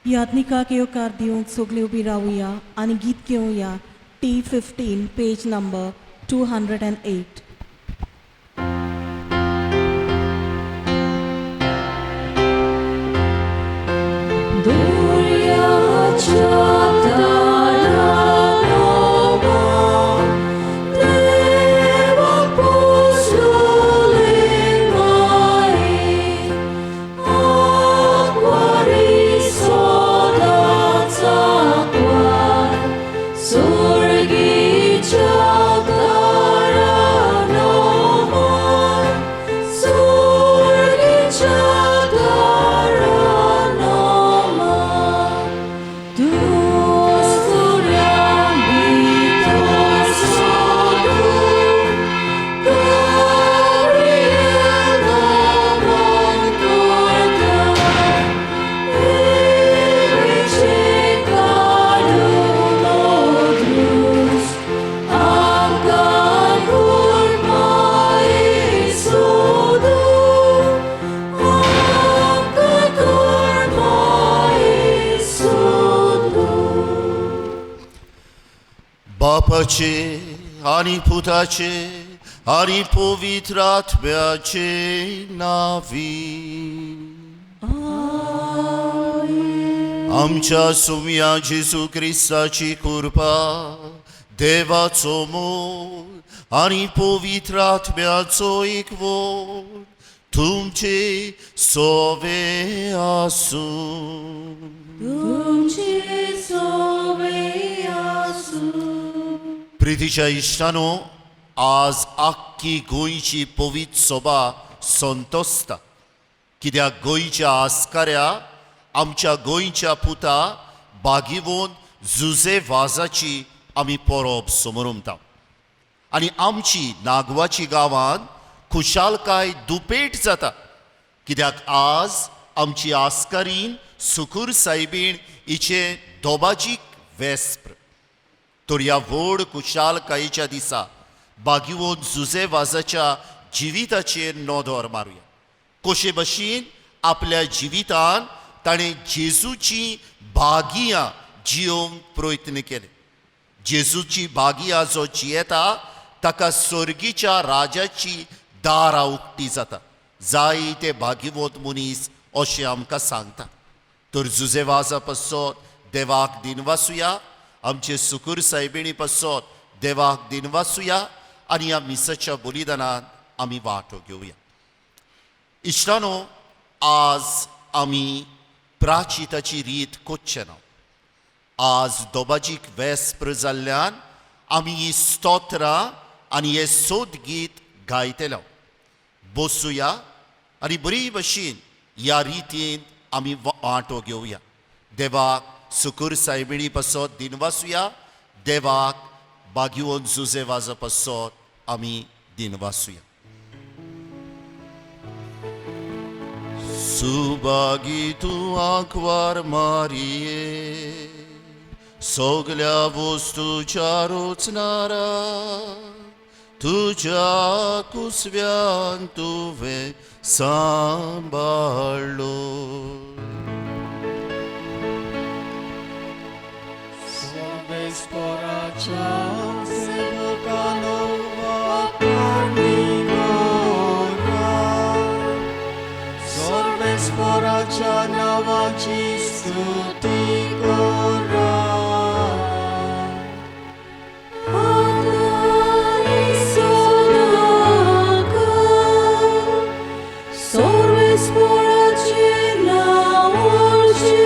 याज्ञिका के कार्डियों सोगले उभी राहूया आणि गीत घेऊया T15 पेज नंबर 208. बापाचे आणि पुताचे आणि पवित्र आत्म्याचे नावी आमच्या सुम्या जेजू ख्रिस्ताची कृपा देवाचो मोल आणि पवित्र आत्म्याचो एकवट तुमचे सोवे आसूं. प्रितीच्या इश्टानो, आज आख्खी गोंयची पवित्र सभा संतोसता, कित्याक गोंयच्या आस्काऱ्या आमच्या गोंयच्या पुता बागिवोन जुजे वाजाची आमी परब समोरुमता आनी आमची नागवाची गांवांत खुशालकाय दुपेट जाता, कित्याक आज आमची आस्कारीन सुकूर सायबीण हिचे दोबाजीक वेस्प्र. तर ह्या व्हड खुशालकायेच्या दिसा बागिवोन जुजे वाजाच्या जिविताचेर नदर मारुया. कशे भशेन आपल्या जिवितान ताणें जेजूची भागियां जियोवंक प्रयत्न केले. जेजूची भागियां जो जियेता ताका स्वर्गीच्या राजाची दारां उक्ती जाता. जायते भागिवोत मनीस अशें आमकां सांगता. तर जुजे वाजा पासत देवाक दिनवासुया, आमचे सुकूर सायबिणी पासत देवाक दिनवासुया आनी ह्या मिसाच्या बलिदानांत आमी वांटो घेवया. इश्टानो, आज आमी प्राचिताची रीत कोच्चे ना. आज दोबाजीक वेस्प्र जाल्ल्यान आमी ही स्तोत्रां आनी हे सोद गीत गायतले. बसूया आनी बरी भशेन ह्या रितीन आमी वांटो घेवया. देवाक सुकूर सायबिणी पासत दिनवासुया, देवाक बागिवोन जुजे वाजा पासत आमी दिनवासुया. सुभागी तूं आंकवार मारिये, सगल्या वस्तूच्या रोचणारा, तुझ्या कुसव्यान तुवें सांबाळलो. Sporacia sevokano wapanimora, sorbe sporacia nawaci stuti kora. Sorbe sporacia nawaci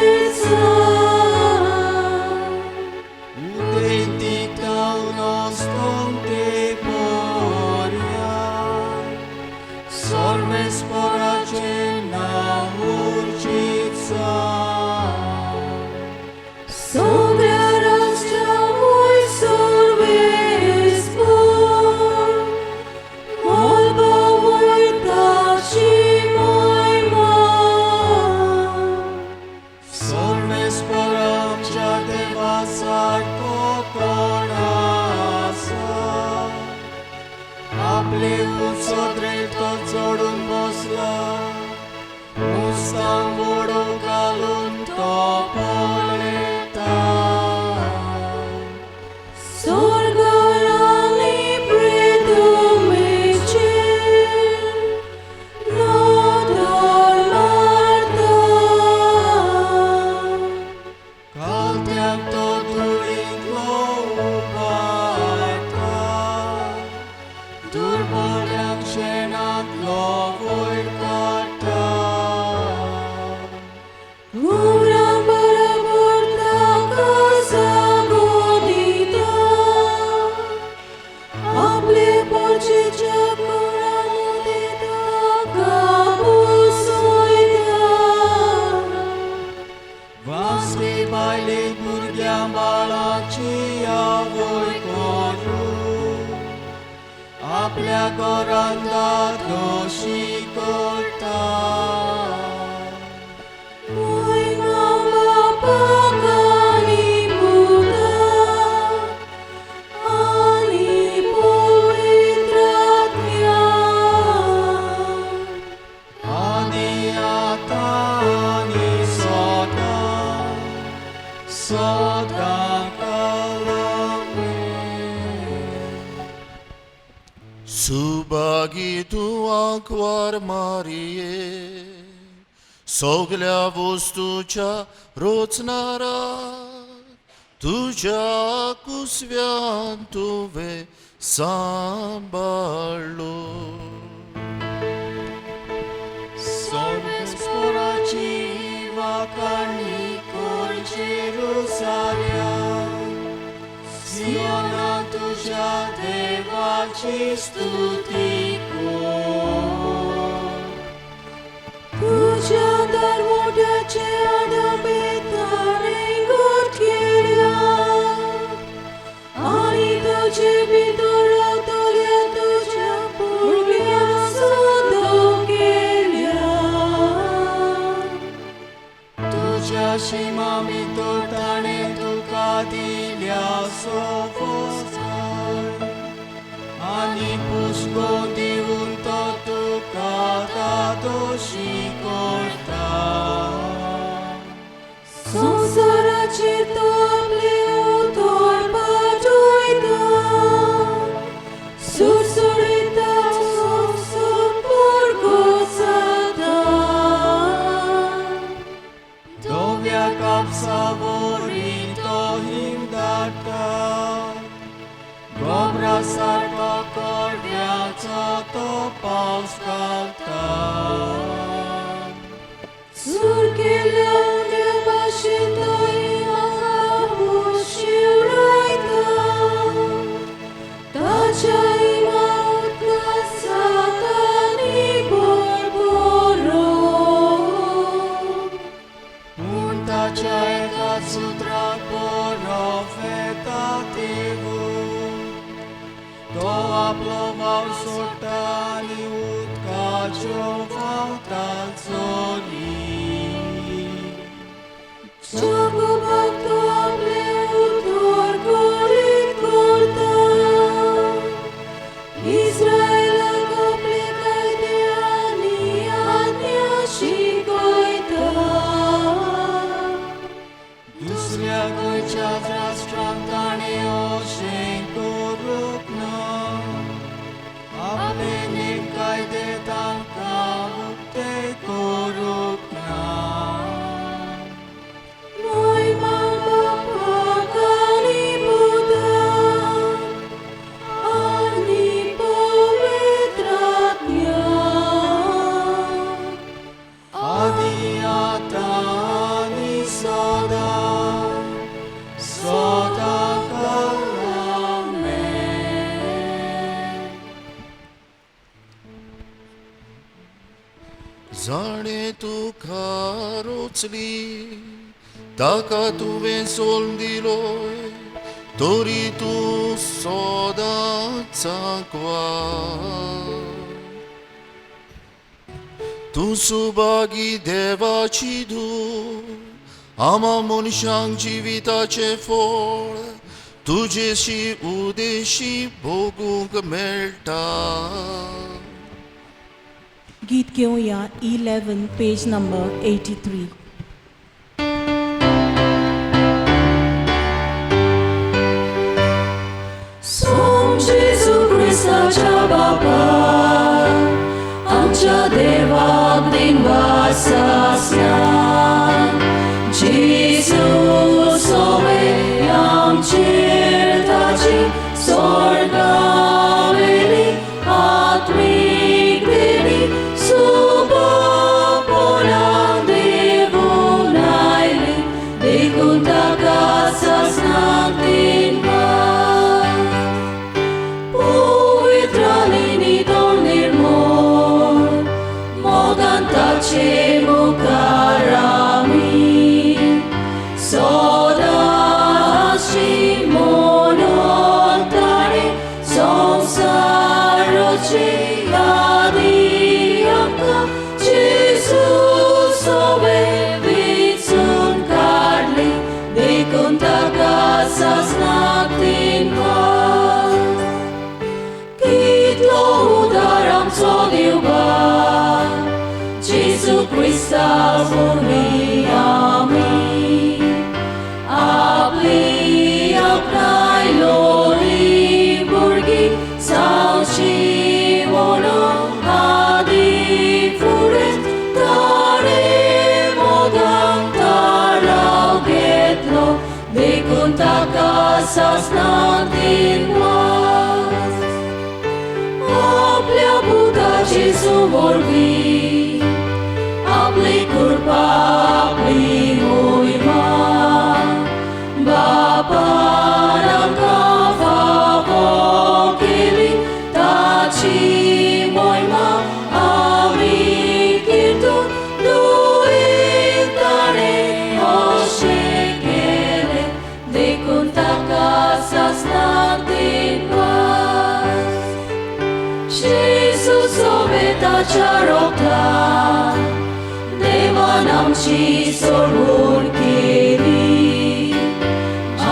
वासके बायले भुरग्यां बाळाची आवय करूं आपल्या घरांत दोशी करता आनी आतां आनी सदांच सुभागी तूं आंकवार मारिये सगळ्या वस्तूच्या रोचणारा तुझ्या कुसव्यान तुवें सांबाळलो स्वर्गस्वराची वाखाणणी कर जेरुसालेम सियोना तुझ्या देवाची स्तुती कर तुझ्या दरवट्याचे आदबेताने घोट केल्या आणि तुझे भितर रावतल्या तुझ्या भुरग्यांक सदो केल्या तुझ्या शिमा भितर ताणें तुका दिल्या सोबोसाय आनी पुस्को दिवन तो तुका दोशी करता संवसाराचेर तो आपले उतर पाठयता सुरसुरीता संपर्क सादता धव्या कापसावरी तो हिंडाटा गोबरा सारको कोड्याचो तो पावस घालता सूर केल्या उंड्या भाशेन तो इमाक शिवरायता ताच्या इमाक सातानी बरबरो पूण ताच्या एका सुत्राक बरो फेता देवून तो आपलो भाव सोडटा आनी उदकाच्यो व्हांवतात चोरी जगभर तो आपले उतर गळीत करता इस्रायेलाक आपले कायदे आनी आज्ञा शिकयता दुसऱ्या खंयच्या राष्ट्रांत ताणें अशें करूंक ना आपले नेम कायदे तांकां उक्ते करूंक ना महिमा बापाक आनी पुताक आनी पवित्र आत्म्याक आदी आतां आनी सदां सदांच आमेन जाणे तुका रोचली ताका तुवें सोल दिलोय तोरी तूं सोदांच आंकवार तूं सुभागी देवाची धूव आमा मनशांक जिविताचें फळ तुजेशी उदेशी भोगूंक मेळटा गीत घेवया 11 पेज नंबर 83 सोम जेजू क्रिस्ताच्या बापा आमच्या देवाक दिन वासासना जेजू सोवे आमचेर ताची स्वर्गावेली आत्मीक देणी सुबोपोराक देवून आयली देखून ताका सासनाक दिनवार पवित्र आनी नितळ निर्मळ मोगान ताचे मुखार आमी Христа Божиями. Апли апнай лори бурги саучи моно ади фурет таре модам тарау гетло декунтака саснантин вас. Aplia Buddha Jesu vorbi, apli kurpa, apli muima, Bapa nangka favokeli, tachi moima, ami kirtun duitare oshekele, dekuntaka sasnatin vas. Jesus obeta charokta, devanam chi sorun kiri,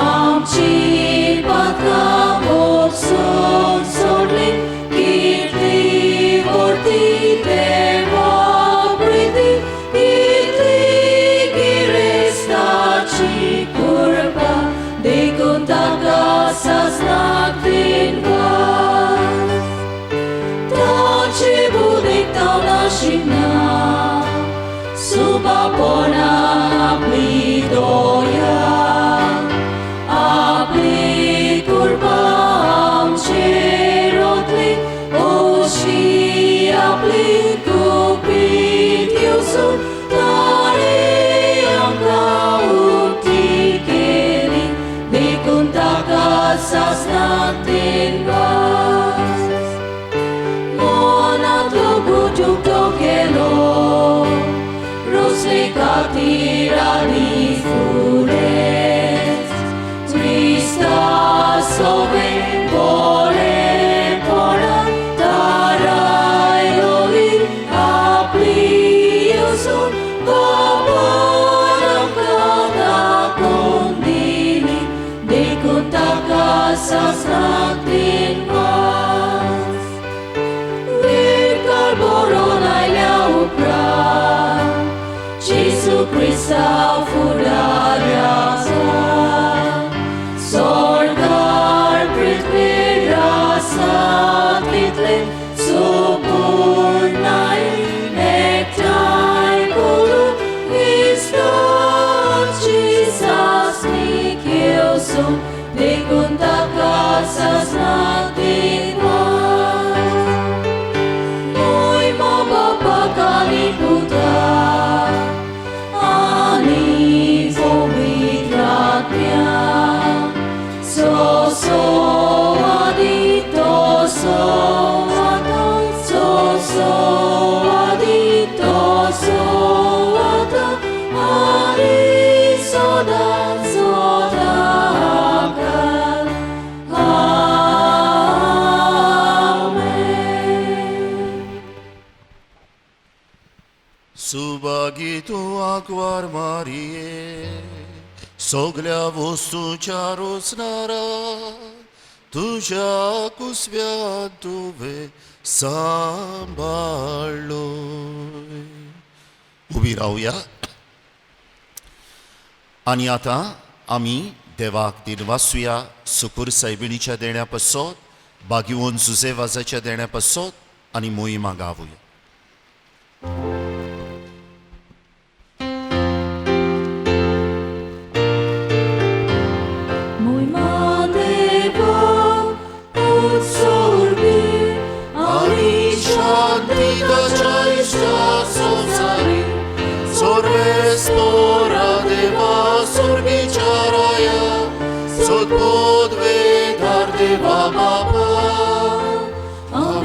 amchi patka bokson sorli, kirti vorti deva priti, iti giresta chi kurpa, dekuntaka sasnatin vas. Taci budik tau nashina, subapona apli doya, apli kurba amcherotli, oshi apli kupit yusun, tare amka utikeli, dikuntaka sasnatin vas. Bujuk tokelo, rosle katira di fures, trista sove pole pora, tarai lovi apli yusun, babanam kada kondili, dekuntaka sasnatin vas. Boronai laupra, Jesu Christa furariasa, sorgar prithvi rasa title, supurnai nektai kulu, Christos Jesus nikiosun, dekuntaka sasnatin vas. Kali Buddha, ani povitratmya, so adito so ata, so adito so ata, ani soda akal. Subagito akvar Marie, sogля vostru čarosnara, tuža ku svятove sambaloj. Ubirauja, आणि आता आम्ही देवाक दिनवासूया सुकूर सायबिणीच्या देण्या पासत बागिवून जुजे वाजाच्या देण्या पासत आणि मोहिमा गावूया.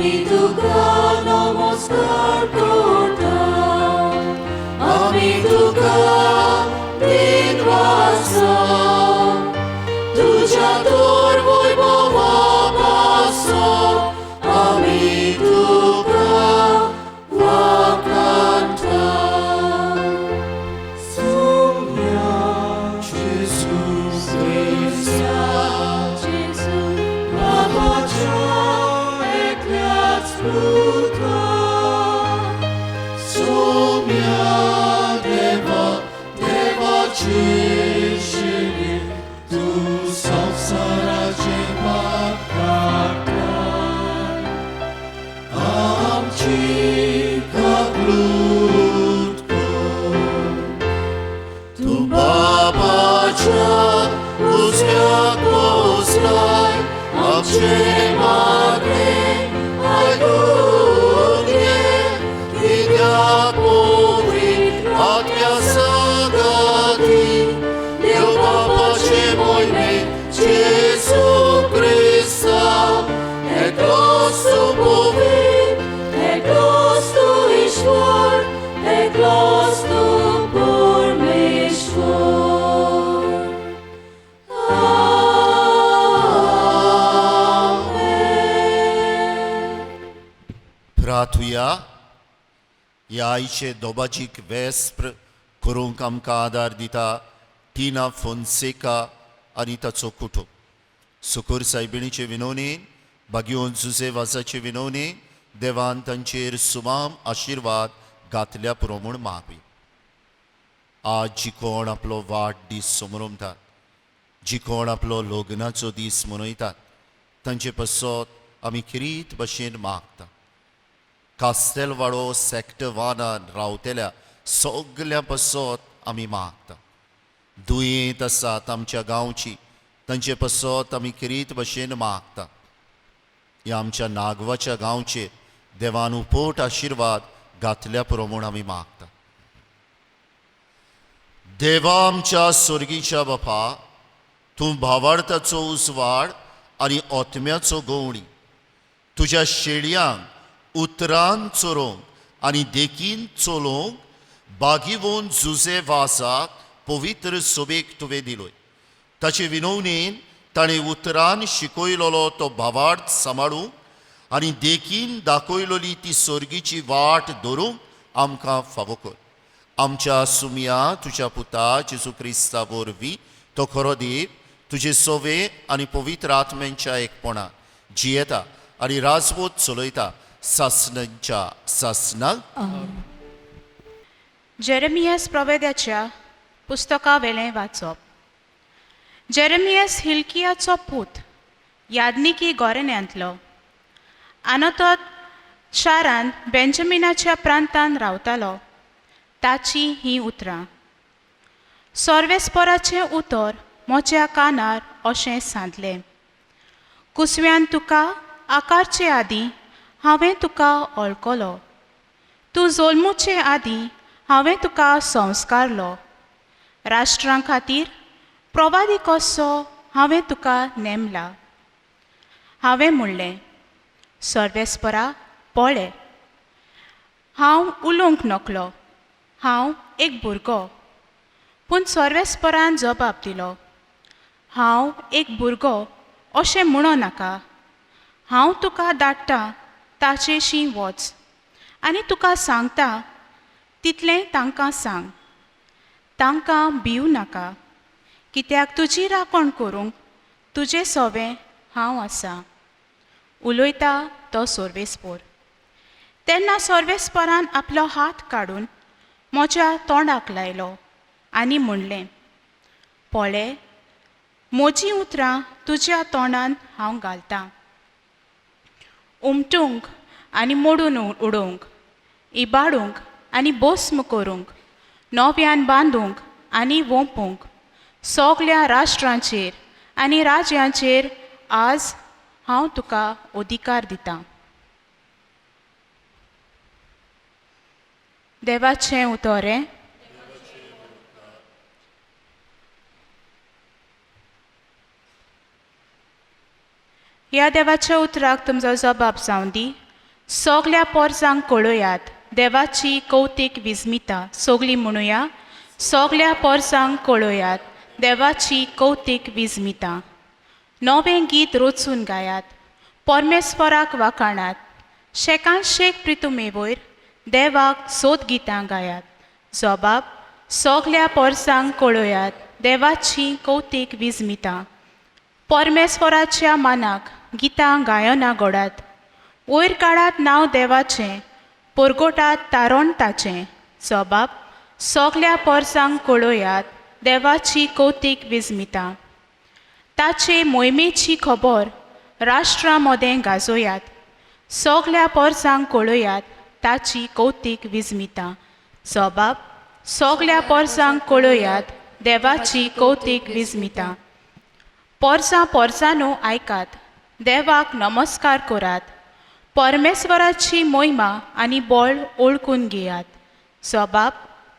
Ami tu grano moscar corta, ami tu din vasa, tu jator voi bova paso, ami tu va canta. Sumia Jesus Christus, Fruta, somia चिशिरी तू संसाराचे मागताय आमची काकलूत कर तू बाबाच्या उजव्याक बसलाय आमचे मागे आयकून घे कित्याक पवित्र आत्म्या सगाती देव बापाचे मोहिमेत जेसू क्रिस्ता एकलोच तू पवित्र एकलोच तू ईश्वर एकलोच तू परमेश्वर प्रार्थुया ह्या आयचे दोबाचीक वेस्प्र करूंक आमकां आदार दिता टिना फोन्सेका आनी ताचो कुटुंब सुकूर सायबिणीचे विनवणेन बागियोन जुजे वाजाचे विनवणेन देवान तांचेर सुमाम आशिर्वाद घातल्या पुरो म्हूण मागवी आज जी कोण आपलो वाडदीस समोरतात जी कोण आपलो लग्नाचो दीस मनयतात तांचे पसत आमी खिरीत भशेन मागता कास्तेलवाडो सॅक्टर वानान रावतेल्या सगल्या पसत आमी मागता दुयेंत आसात आमच्या गांवची तांचे पसत आमी खिरीत भशेन मागता ह्या आमच्या नागवाच्या गांवचेर देवान उपोट आशिर्वाद घातल्या पुरो म्हूण आमी मागता देवा आमच्या स्वर्गीच्या बापा तूं भावार्थाचो उजवाड आनी ओतम्याचो गवणी तुज्या शेळयांक उतरान चोरोंक आनी देखीन चलोवंक बागिवोन जुजे वासाक पवित्र सोबेक तुवें दिलोय ताचे विनवणेन ताणें उतरान शिकयलोलो तो भावार्थ सांबाळूंक आनी देखीन दाखयलोली ती स्वर्गीची वाट धरूंक आमकां फावो कर आमच्या सुमया तुज्या पुता जेजू क्रिस्ता वरवीं तो खरो देव तुजे सोवे आनी पवित्र आत्म्यांच्या एकपणान जियेता आनी राजवट चलयता सासणांच्या सासणाक जेरेमियास प्रवेद्याच्या पुस्तका वेलें वाचप जेरेमियास हिल्कियाचो पूत यादनिकी गोरेन्यांतलो आनतोत शारान बेंजमिनाच्या प्रांतान रावतालो ताची ही उतरां सोर्वेस्पोराचें उतर म्हज्या कानार अशें सांदलें कुसव्यान तुका आकारचे आदीं हांवें तुका वळखलो तूं जल्मुचे आदीं हांवें तुका संस्कारलो राष्ट्रां खातीर प्रवादी कसो हांवें तुका नेमला हांवें म्हणलें सर्वेस्परा पळय हांव उलोवंक नकलो हांव एक भुरगो पूण सर्वेस्परान जबाब दिलो हांव एक भुरगो अशें म्हणो नाका हांव तुका धाडटां ताचेशी वच आनी तुका सांगता तितलें तांकां सांग तांकां भिवू नाका कित्याक तुजी राखण करूंक तुजें सोवें हांव आसा उलयता तो सोर्वेस्पोर तेन्ना सोर्वेस्पोरान आपलो हात काडून म्हज्या तोंडाक लायलो आनी म्हणलें पळय म्हजीं उतरां तुज्या तोंडान हांव घालतां उमटूंक आनी मोडून उडोवंक इबाडूंक आनी भस्म करूंक नव्यान बांदूंक आनी वोंपूंक सगल्या राष्ट्रांचेर आनी राज्यांचेर आज हांव तुका अधिकार दितां देवाचें उतोरें ह्या देवाच्या उतराक तुमचो जबाब जावन दी सगल्या पोरसांक कळयात देवाची कौतीक विस्मिता सगलीं म्हणुया सगल्या पोरसांक कळयात देवाची कौतीक विस्मिता नवें गीत रचून गायात परमेस्वराक वाखाणात शेकान शेक प्रितुमे वयर देवाक सोद गितां गायात जबाब सगल्या पोरसांक कळयात देवाची कौतीक विस्मिता परमेस्वराच्या मानाक गितां गायना घोडात वयर काळात नांव देवाचें परगोटात तारोण ताचें जबाब सगल्या पोरसांक कळयात देवाची कौतिक विस्मिता. ताचे मोहिमेची खबर राष्ट्रां मदें गाजोयात. सगल्या पोरसांक कळयात ताची कौतिक विस्मिता. सोबाब सगल्या पोरसांक कळयात देवाची कौतिक विस्मिता. पोरसां पोरसांनो आयकात, देवाक नमस्कार करात. परमेश्वराची मोहिमा आनी बळ ओळखून घेयात. सोबाब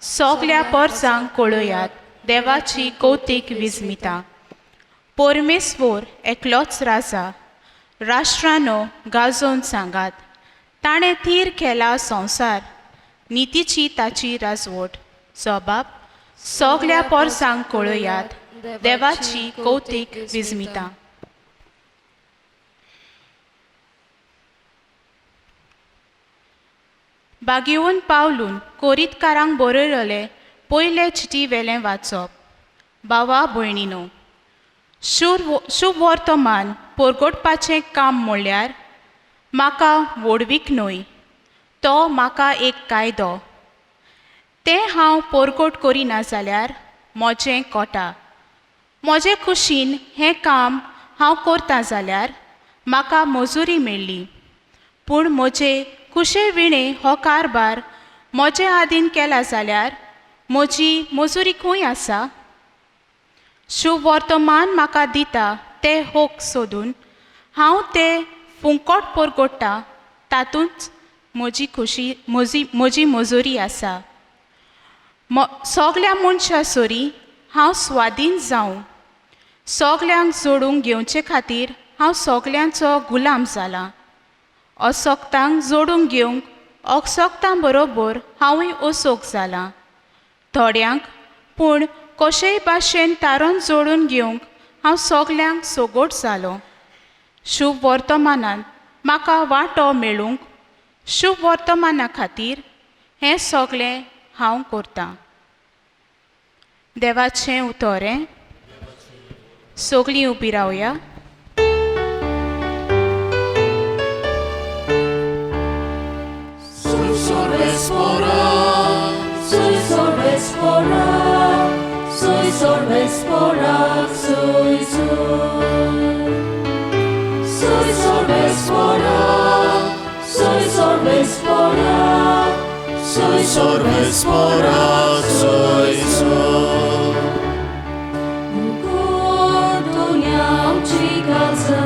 सगल्या पोरसांक कळयात देवाची कौतिक विस्मिता. परमेश्वर एकलोच राजा. राष्ट्रांनो गाजोवन सांगात, ताणें थीर केला संवसार, नितीची ताची राजवट. सोबाब सगल्या पोरसांक कळयात देवाची कौतिक विस्मिता. बागेवन पावलून कोरीतकारांक बरयलेलें पयले चिटी वेलें वाचप. भावा भयणीनो, शुभ वर्तमान परगटपाचें काम म्हणल्यार म्हाका वडवीक न्हय, तो म्हाका एक कायदो. तें हांव परगट करिना जाल्यार म्हजें कोटा. म्हजे कुशीन हें काम हांव करतां जाल्यार म्हाका मजुरी मेळ्ळी. पूण म्हजे कुशे विणे हो कारबार म्हजे आदीन केला जाल्यार म्हजी मजुरी खंय आसा? शुभ वर्तमान म्हाका दिता तें होक सोदून हांव तें फुंकोट परगट्टा, तातूंत म्हजी मजुरी आसा. सगल्या मनशां सोरी हांव स्वाधीन जावं. सगल्यांक जोडूंक घेवचे खातीर हांव सगल्यांचो गुलाम जाला. असोक्तांक जोडूंक घेवंक अक्सोक्तां बरोबर हांवूय ओसोक जाला. थोड्यांक पूण कशेय भाशेन तारून जोडून घेवंक हांव सगल्यांक सोगोट जालो. शुभ वर्तमानांत म्हाका वांटो मेळूंक, शुभ वर्तमाना खातीर हें सगलें हांव करतां. देवाचें उतोरें. सगळीं उबीं रावया. Soy sorbespora, soy sorbespora, soy sorbespora, soy sorbespora, soy sorbespora, soy Ugodoniam ci kaza,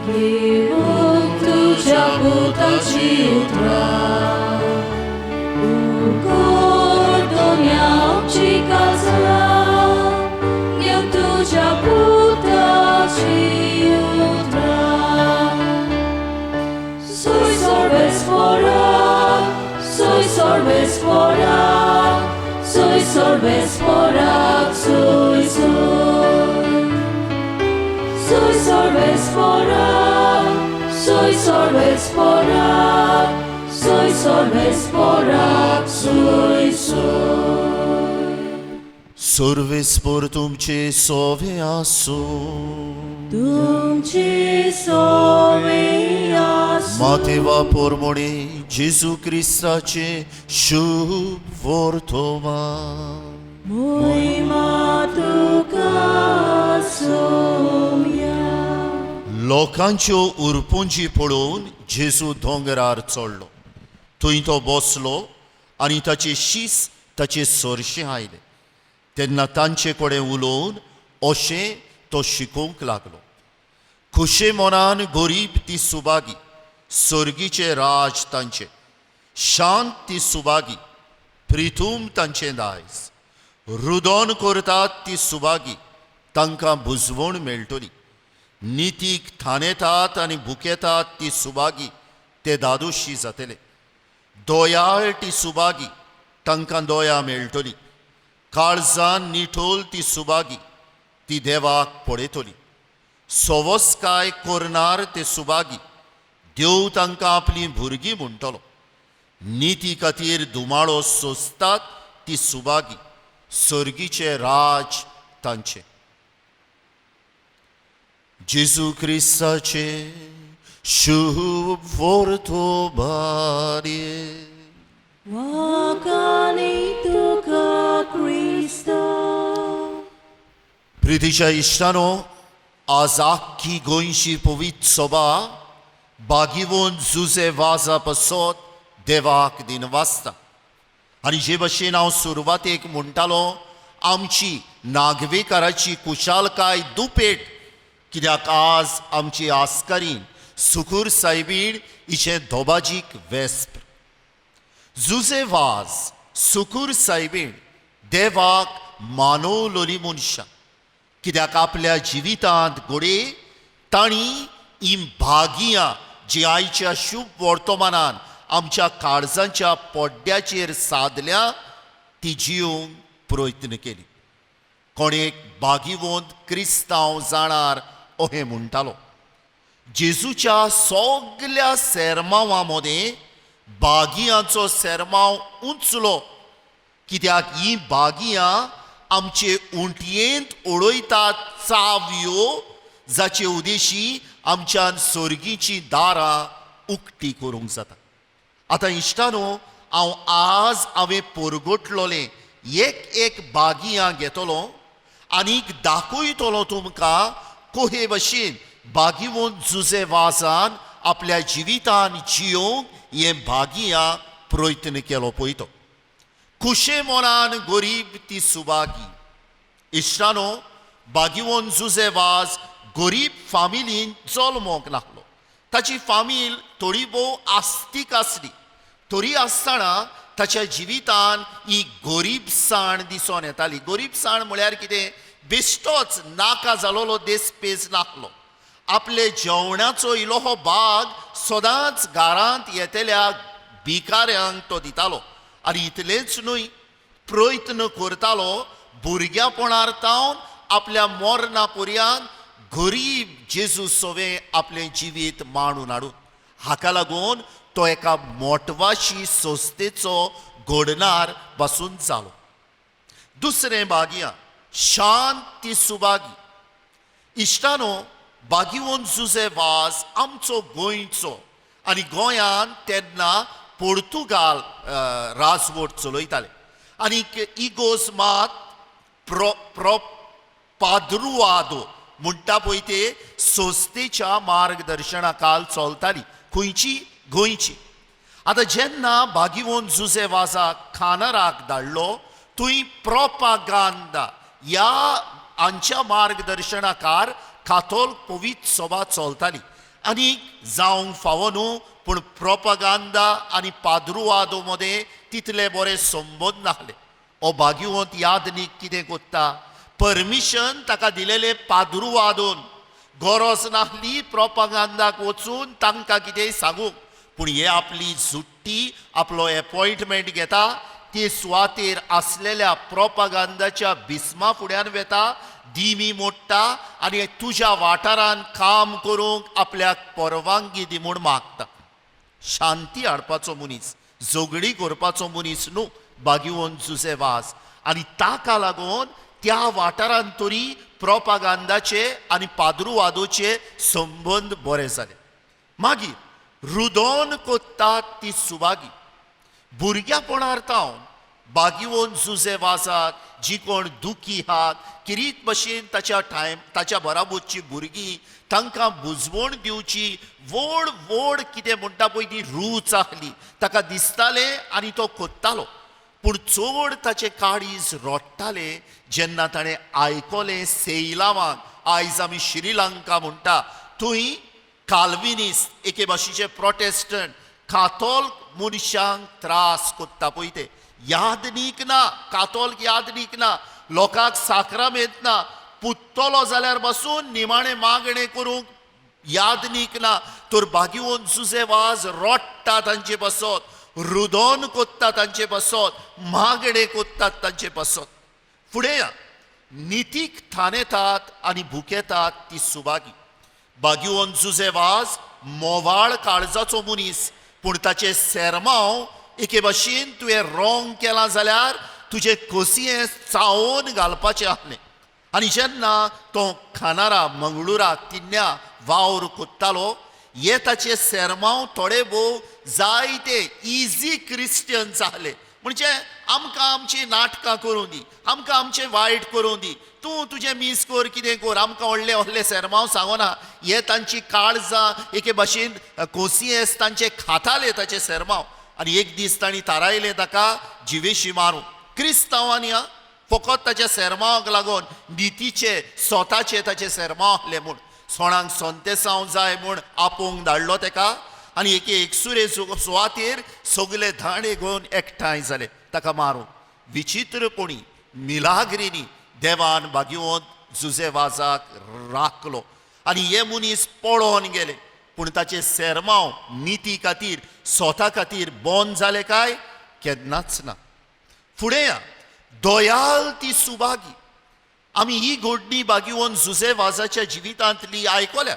Giuk tuja buta ci utra. Ugodoniam ci kaza, Giuk tuja buta ci utra. Soy sorbespora, soy sorbespora, soy sorbespora, soy sorbespora, soy sorbespora, soy sorbespora, soy Sorvespor तुमचे सोवे आसो. तुमची सोवे आसो. मातेवा पोरमोणे जेजू क्रिस्ताचे शुभ वर्तमान. मोहिमा तुका सोम्या. लोकांच्यो उरपुंजी पळोवन जेजू दोंगरार चडलो. थंय तो बसलो आनी ताचे शीस ताचे सोरशें आयलें. तेन्ना तांचे कडेन उलोवन अशें तो शिकोवंक लागलो. खुशे मनान गरीब ती सुबागी, सर्गीचे राज तांचे. शांत ती सुबागी, प्रितूम तांचें दायज. रुदोन करतात ती सुबागी, तांकां बुजवण मेळटली. नितीक थानेतात आनी भुकेतात ती सुबागी, ते दादोशी जातले. दोयाळ ती सुबागी, तांकां दोया मेळटली. काळजान निठोल ती सुबागी, ती देवाक पळयतली. सोवस्काय करनार ते सुबागी, देव तांकां आपली भुरगीं म्हणटलो. निती खातीर दुमाळो सोंसतात ती सुबागी, सर्गीचे राज तांचे. जेजू क्रिस्ताचे शुभ वर्तमान. Wakani tuka Christ. प्रितीच्या इश्टानो, आज आख्खी गोंयची पवित्र सभा बागीवोन जुजे वाजा पसत देवाक दिन वाचता. आनी जे भशेन हांव सुरवातेक म्हणटालो, आमची नागवेकाराची कुशालकाय दुपेट, कित्याक आज आमची आस्कारीन सुकूर सायबीण हिचें धोबाजीक वेस्प. जुजे वाज सुकूर सायबीण देवाक मानवलोली मनशां, कित्याक आपल्या जिवितांत घोडे तांणी ही भागियां जी आयच्या शुभ वर्तमानान आमच्या काळजांच्या पोड्ड्याचेर सादल्या ती जिवंक प्रयत्न केली. कोणेक बागीवंत क्रिस्तांव जाणार अहें म्हणटालो. जेजूच्या सगल्या सेरमांवां मदें बागियांचो सेरमांव उंचलो, कित्याक ही बागियां आमचे उंटयेंत ओडयतात चावयो, जाचे उद्देशी आमच्यान सर्गीची दारां उक्ती करूंक जाता. आतां इश्टानो, हांवें परगटलोलें एक बागियां घेतलो आनीक दाखयतलो तुमकां कोहे भशेन बागीवंत जुजे वाजान आपल्या जिवितान जियोंक हें बागियां प्रयत्न केलो पळय तो. खुशे मोनान गरीब ती सुबागी. इश्टानो, बागीवंत जुजे वाज गरीब फामिलीन जल्मोंक लागलो. ताची फामील थोडी भोव आस्तीक आसली, तरी आसतना ताच्या जिवितान ही गरीबसाण दिसून येताली. गरीबसाण म्हळ्यार कितें? बेश्टोच नाका जालोलो देसपेज नासलो. आपले जेवणाचो इल्लोहो भाग सदांच घरांत येतेल्या भिकाऱ्यांक तो दितालो. आनी इतलेंच न्हय, प्रयत्न करतालो भुरग्यापणार तावन आपल्या मोरणा पर्यंत गरीब जेजू सोवे आपलें जिवीत मांडून हाडून. हाका लागून तो एका मोटवाशी संस्थेचो घडणार बसून जालो. दुसरें बागियां शांती सुबागी. इश्टानो, बागीवंत जुजे वाज आमचो गोंयचो, आनी गोंयांत तेन्ना पोर्तुगाल राजवट चलयताले. आनीक इगोज मात पाद्रुवादो म्हणटा पळय ते संस्थेच्या मार्गदर्शना खाल चलताली. खंयची? गोंयची. आतां जेन्ना बागीवंत जुजे वाजाक खानाराक धाडलो, थंय प्रोपागांदा ह्या हांच्या मार्गदर्शनाकार काथोलिक पवित्र सभा चलताली. आनी जावंक फावो न्हू, पूण प्रोपागांदा आनी पाद्रुवादो मदें तितले बरे संबंद नासले. हो बागीवंत यादनीक कितें कोत्ता? परमिशन ताका दिलेले पाद्रुवादोन, गरज नासली प्रोपागांदाक वचून तांकां कितेंय सांगूंक. पूण हे आपली जुट्टी, आपलो अपॉयंटमेंट घेता, ते सुवातेर आसलेल्या प्रोपागांदाच्या बिस्मा फुड्यान वेता, दिमी मोडटा आनी तुज्या वाठारान काम करूंक आपल्याक परवानगी दी म्हूण मागता. शांती हाडपाचो मनीस, झगडी करपाचो मनीस न्हू बागीवंत जुजे वाज. आनी ताका लागून त्या वाठारान तरी प्रोपागांदाचे आनी पाद्रुवादोचे संबंद बरे जाले. मागीर रुदोन कोत्तात ती सुबागी. भुरग्यापणार तावन बागीवंत जुजे वाजाक जी कोण दुखी आहात, किरीत भशेन ताच्या बराबरची भुरगीं, तांकां बुजवण दिवची व्हड व्हड कितें म्हणटा पळय ती रूच आसली. ताका दिसतालें आनी तो कोत्तालो. पूण चड ताचे काळीज रोडटाले जेन्ना ताणें आयकलें सेइलावांक, आयज आमी श्रीलंका म्हणटा, थंय काल्विनिस्ट एके भाशेचे प्रोटेस्टंट काथोलिक मनशांक त्रास कोत्ता पळय ते. यादनीक ना, काथोलिक यादनीक ना, लोकांक साक्रामेंत ना, पुत्तलो जाल्यार बसून निमाणें मागणें करूंक यादनीक ना. तर बागीवंत जुजे वाज रोडटा तांचे बसत, रुदोन कोत्ता तांचे बसत, मागणें कोत्तात तांचे बसत. फुडें या, नितीक थानेतात आनी भुकेतात ती सुबागी. बागीवंत जुजे वाज मोवाळ काळजाचो मनीस, पूण ताचे सेरमांव एके भाशेन तुवें रोंग केलां जाल्यार तुजें खोसयें चावोवन घालपाचें आसलें. आनी जेन्ना तो खानारा, मंगळुरा, तिन्या वावर कोत्तालो, हे ताचे सेरमांव थोडे भोव जायते इजी क्रिश्चियन्स आसले. म्हणजे आमकां आमची नाटकां करूं दी, आमकां आमचें वायट करूं दी, तूं तुजें मीस कर, कितें कर, आमकां व्हडले व्हडले सेरमांव सांगोना. हे तांची काळजां एके भाशेन कोसियेंस तांचे खाताले ताचे सेरमांव. आनी एक दीस तांणी थारायलें ताका जिवेशी मारूं. क्रिस्तांवांनी फकत ताच्या सेरमांवाक लागून नितीचे स्वताचे ताचे सेरमांव आहले म्हूण सोणांक सोंतेसांव जाय म्हूण आपोवंक धाडलो ताका. आनी एके एकसुरे सुवातेर सगळे धाडे घेवन एकठांय जाले ताका मारूंक. विचित्रपणी मिलाग्रिनी देवान भाग्यवंत जुझेवाजाक राखलो आनी हे मनीस पळोवन गेले. पूण ताचे सेरमांव निती खातीर स्वता खातीर बंद जाले काय? केन्नाच ना. फुडें या, दोयाल ती सुभागी. आमी ही घडणी भाग्यवंत जुझेवाजाच्या जिवितांतली आयकल्या.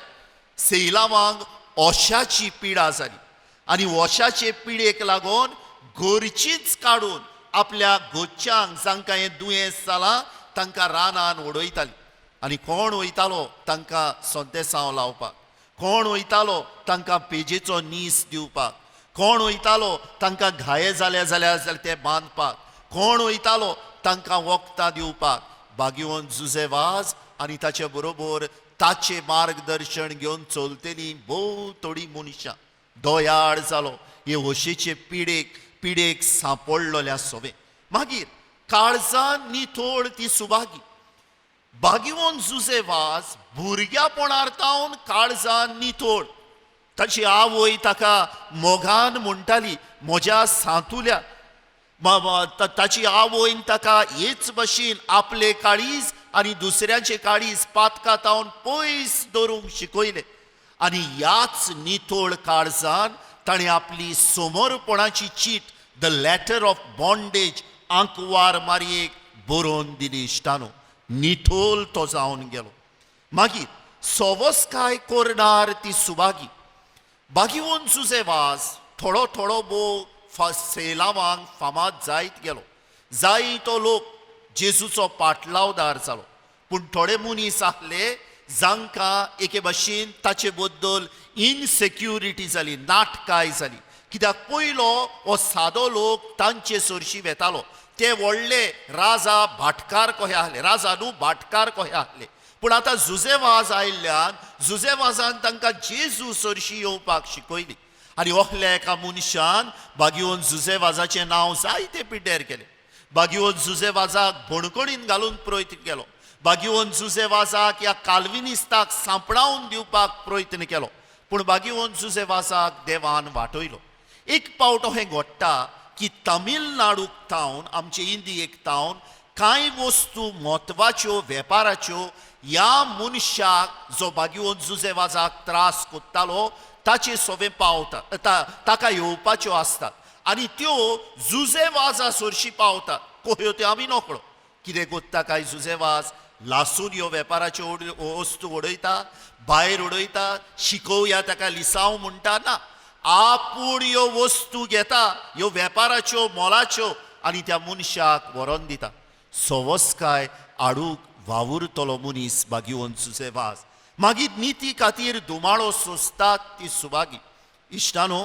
सेलावांक ओशाची पिडा जाली आनी ओशाचे पिडेक लागून घरचीच काडून आपल्या घोच्यांक जांकां हें दुयेंस जालां तांकां रानान उडयताली. आनी कोण वयतालो तांकां सोंतेसांव लावपाक, कोण वयतालो तांकां पेजेचो नीस दिवपाक, कोण वयतालो तांकां घाये जाले जाल्यार ते बांदपाक, कोण वयतालो तांकां वखदां दिवपाक. भाग्यवंत जुझेवाज आनी ताचे बरोबर ताचे मार्गदर्शन घेवन चलतली भोव थोडी मनशां. दोयाळ जालो हे ओशेचे पिडेक सांपडलोल्या सोबे. मागीर काळजान निथोळ ती सुभागी. भाग्यवंत जुझेवाज भुरग्यापणार तावन काळजान निथोळ. ताची आवय ताका मोगान म्हणटाली, म्हज्या सांतुल्या. ताची आवयन ताका हेच भशेन आपले काळीज आनी दुसऱ्याचे काळीज पातकां तावन पयस दवरूंक शिकयले. आनी ह्याच निथोळ काळजान ताणें आपली समोरपणाची चीट, द लेटर ऑफ बॉन्डेज, आंकवार मारयेक बरोवन दिली. इश्टानो, निथोल तो जावन गेलो. मागीर सोवस्काय करणार ती सुभागी. भाग्यवंत जुझेवाज थोडो थोडो भोव सेलावांक फामाद जायत गेलो. जायतो लोक जेजूचो पाटलावदार जालो. पूण थोडे मनीस आहले जांकां एके भाशेन ताचे बद्दल इनसेक्युरिटी जाली, नाटकाय जाली. कित्याक पयलो हो सादो लोक तांचे सरशी वेतालो. ते व्हडले राजा भाटकार कहे आहले, राजा न्हू भाटकार कहे आहले. पूण आतां जुझेवाज आयिल्ल्यान जुझेवाजान तांकां जेजू सरशी येवपाक शिकयली. आनी ओहल्या एका मनशान भाग्यवंत जुझेवाजाचें नांव जायते पिड्ड्यार केलें. भाग्यवंत जुझेवाजाक भणकणीन घालून प्रयत्न केलो. भाग्यवंत जुझेवाजाक ह्या काल्विनिस्ताक सांपडावन दिवपाक प्रयत्न केलो. पूण भाग्यवंत जुझेवाजाक देवान वाटयलो. एक पावट अहें घडटा की तामिळनाडूक तावन, आमचे इंडियेक तावन कांय वस्तू म्हत्वाच्यो वेपाराच्यो ह्या मनशाक जो भाग्यवंत जुझेवाजाक त्रास कोत्तालो ताचे सोबे पावतात, ताका येवपाच्यो आसतात. आनी त्यो जुझेवाजा सरशी पावतात. कोह्यो त्यो आमी नकळो. कितें कोत्ता काय जुझेवाज? लासून ह्यो वेपाराच्यो वस्तू उडयता, भायर उडयता, शिकोवया ताका लिसांव म्हणटा ना. आपूण ह्यो वस्तू घेता, ह्यो वेपाराच्यो मोलाच्यो, आनी त्या मनशाक व्हरोन दिता. सोवस्काय हाडूंक वावुरतलो मनीस भाग्यवंत जुझेवाज. मागीर निती खातीर धुमाळो सोंसतात ती सुभागी. इश्टानो,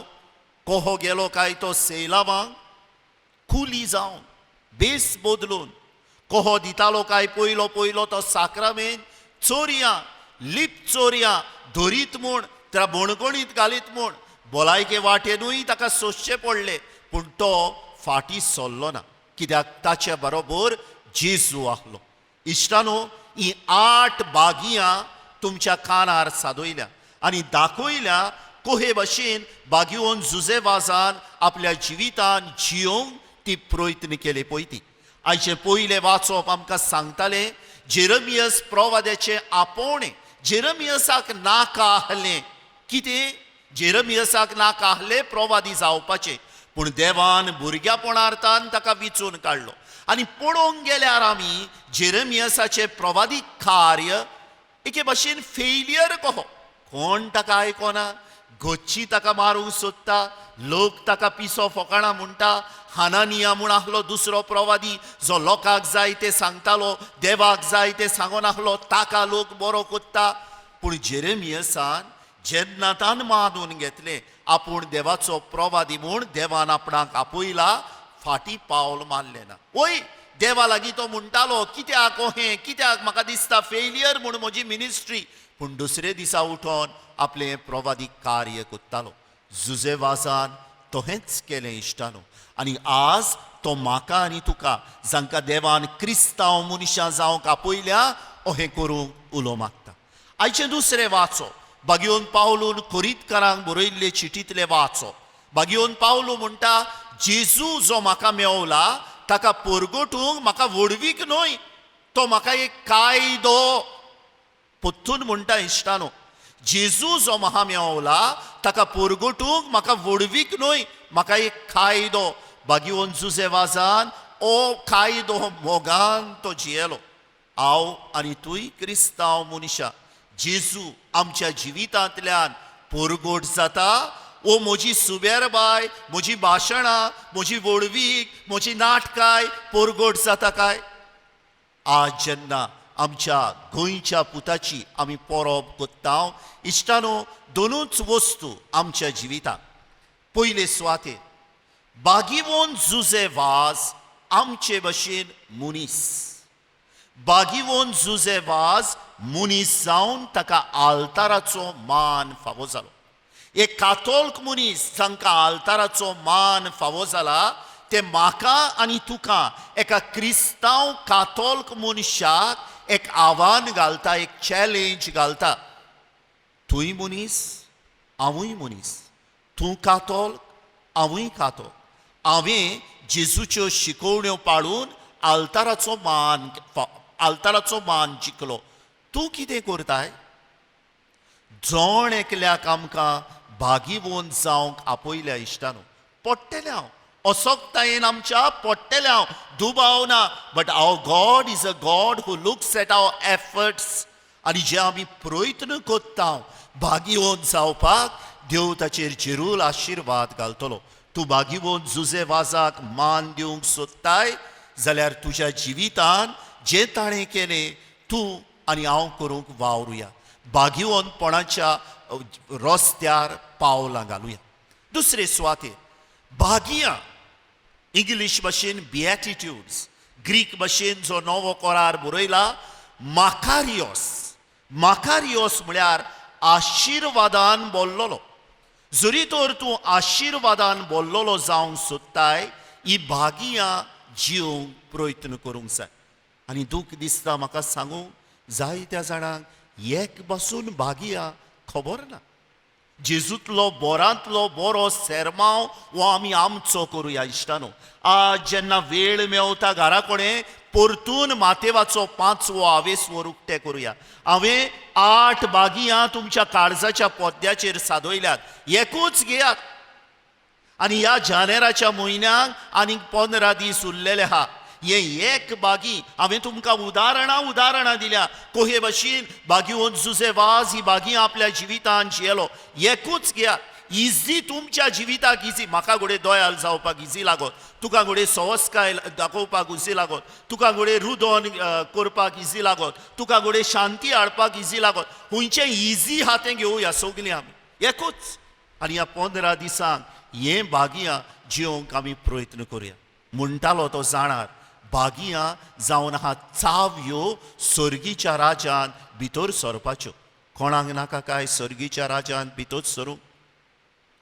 कोहो गेलो काय तो सेलावांक खुली जावन बेस बदलून. कोहो दितालो काय पयलो तो साक्रामेंत चोरयां, लिप चोरयां धरीत म्हूण, त्या भणगणीत घालीत म्हूण भलायके वाटेनूय ताका सोंसचें पडलें. पूण तो फाटीं सरलो ना, कित्याक ताच्या बरोबर जेजू आहलो. इश्टानो, ही 8 बागियां तुमच्या कानार सादयल्या आनी दाखयल्या कोहे भाशेन भाग्यवंत जुझेवाजान आपल्या जिवितान जियोंक ती प्रयत्न केले पळय ती. आयचे पयले वाचप आमकां सांगताले जेरमियस प्रवाद्याचे आपोवणे. जेरमियसाक नाका आहलें कितें? जेरमियसाक नाका आहलें प्रवादी जावपाचें. पूण देवान भुरग्यापणार्थान ताका विचून काडलो. आनी पळोवंक गेल्यार आमी जेरमियसाचें प्रवादीक कार्य एके भाशेन फेलियर कहो. कोण ताका आयकोना, घोच्ची ताका मारूंक सोदता, लोक ताका पिसो फोकाणा म्हणटा. हानानिया म्हूण आहलो दुसरो प्रवादी जो लोकांक जाय ते सांगतालो, देवाक जाय ते सांगोन आहलो, ताका लोक बरो कोत्ता. पूण जेरमियसान जेन्ना तान मानून घेतलें आपूण देवाचो प्रवादी म्हूण, देवान आपणाक आपयला, फाटी पावल मारले ना. वय देवा लागीं तो म्हणटालो कित्याक हे कित्याक म्हाका दिसता फेलियर म्हूण म्हजी मिनिस्ट्री, पूण दुसरे दिसा उठोन आपलें प्रवादीक कार्य कोत्तालो. जुजे वाजान तो हेंच केलें इश्टानो. आनी आज तो म्हाका आनी तुका जांकां देवान क्रिस्तांव मनशां जावंक आपयल्या अहें करूंक उलो मागता. आयचें दुसरें वाचो बागयोन पावलून कोरींतकारांक बरयल्ले चिठींतले वाचो. बागयोन पावलो म्हणटा जेजू जो म्हाका मेवला ताका परगटूंक म्हाका वडवीक न्हय, तो म्हाका एक कायदो पत्तून म्हणटा इश्टानो. जेजू जो म्हाका मेवला ताका परगटूंक म्हाका वडवीक न्हय, म्हाका एक कायदो. बागयोन जुजे वाजान ओ कायदो मोगान तो जियेलो. हांव आनी तुय क्रिस्तांव मनशां जेजू आमच्या जिवितांतल्यान परगट जाता. ओ म्हजी सुबेरबाय, म्हजी भाशणां, म्हजी वडवीक, म्हजी नाटकाय परगट जाता काय? आज जेन्ना आमच्या गोंयच्या पुताची आमी परब कोत्ता इश्टानो, दोनूच वस्तू आमच्या जिवितांत. पयले सुवातेर बागीवोन जुजे वाज आमचे भशेन मुनीस. बागीवोन जुजे वाज मुनीस जावन ताका आल्ताराचो मान फावो जालो. एक कातोल्क मनीस जांकां आल्ताराचो मान फावो जाला ते म्हाका आनी तुका एका क्रिस्तांव कातोल्क मनशाक एक आव्हान घालता, एक चॅलेंज घालता. तूंय मनीस, हांवूय मनीस. तूं कातोल्क, हांवूय कातोल्क. हांवें जेजूच्यो शिकवण्यो पाळून आल्ताराचो मान जिखलो. तूं कितें करताय? जोण एकल्याक आमकां बागीवोन जावंक आपयल्या इश्टानो. पडटलें हांव, असोकतायेन आमच्या पडटलें हांव, दुबाव ना. But our God is a God who looks at our efforts. आनी जे आमी प्रयत्न कोत्ता बागीवोन जावपाक, देव ताचेर जरूर आशिर्वाद घालतलो. तूं बागीवोन जुजे वाजाक मान दिवंक सोदताय जाल्यार तुज्या जिवितान जें ताणें केलें तूं आनी हांव करूंक वावरुया. बागीवोनपणाच्या रस्त्यार पावलां घालुया. दुसरे सुवातेर बागियां इंग्लीश भाशेन बिएटिट्यूड्स, ग्रीक भाशेन जो नवो कोरार बरयला माकारियोस. माकारियोस म्हळ्यार आशिर्वादान बोल्लोलो. जरी तर तूं आशिर्वादान बोल्लोलो जावंक सोदताय, ही बागियां जिवंक प्रयत्न करूंक जाय. आनी दूख दिसता म्हाका सांगूंक जायत्या जाणांक एक बसून बागियां खबर ना. जेजूतलो बोरांतलो बरो सेरमांव हो आमी आमचो करुया इश्टानो. आज जेन्ना वेळ मेवता घरा कोणें परतून मातेवाचो 5वो आवेसवर उक्ते करुया. हांवें 8 बागियां तुमच्या काळजाच्या पोद्द्याचेर सादयल्यात, एकूच घेयात. आनी ह्या जानेराच्या म्हयन्याक आनीक 15 दीस उरलेले आहा. हे एक बागी हांवें तुमकां उदाहरणां दिल्या. कोहे भाशेन बागीवोन जुजे वाज ही बागी आपल्या जिवितान जियेलो. एकूच घेयात. इजी तुमच्या जिविताक इजी. म्हाका घोडे दोयाल जावपाक इजी लागत, तुका घोडे संस्कार दाखोवपाक इजी लागत, तुका घोडे रुदोन करपाक इजी लागत, तुका घोडे शांती हाडपाक इजी लागत. खंयचें इजी हातें घेवया सगलीं आमी. एकूच. आनी ह्या 15 दिसांक हे बागियां जिवंक आमी प्रयत्न करुया. म्हणटालो तो जाणार बागियां जावन आहा चावयो सर्गीच्या राजान भितर सरपाच्यो. कोणाक नाका काय सर्गीच्या राजान भितर सरूंक?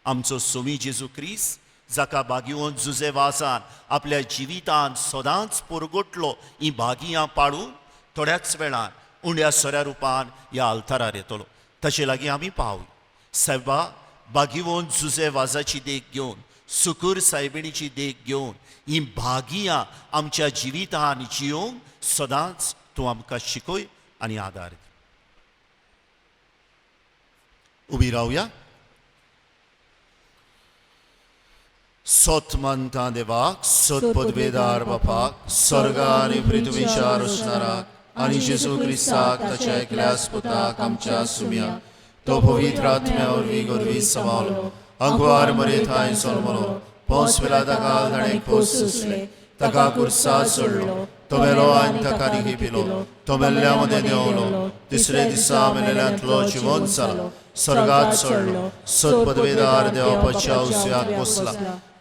आमचो स्वामी जेजू क्रिस्त जाका बागीवोन जुजे वाजान आपल्या जिवितान सदांच परगटलो, ही बागियां पाळून थोड्याच वेळान उंड्या सोऱ्या रुपान ह्या आल्तारार येतलो. तशें लागीं आमी पावय. सायबा, बागीवोन जुजे वाजाची देख घेवन, सुकूर सायबिणीची देख घेवन ही बागियां आमच्या जिवितान जिवंक सदांच तूं आमकां शिकय आनी आदार दी. उबी रावया. सोत मानता देवाक, सोत पदवेदार बापाक, स्वर्गा आनी पृथ्वीच्या रचणाराक आनी जेजू क्रिस्ताक ताच्या एकल्या पुताक आमच्या सुम्या तो पवित्र आत्म्या वरवीं गोरवीं समावलो. अगवार मरे थंय सोलमलो. पोंस पिलाता काल ताणें खोस सुसले, ताका कुर्सार सोडलो. तो मेलो आनी ताका निगी पिलो. तो मेल्ल्या मदें देंवलो. तिसरे दिसा मेलेल्यांतलो जिवंत जालो. स्वर्गांत सोडलो. सोत पदवेदार देवाच्या उजव्याक बसला.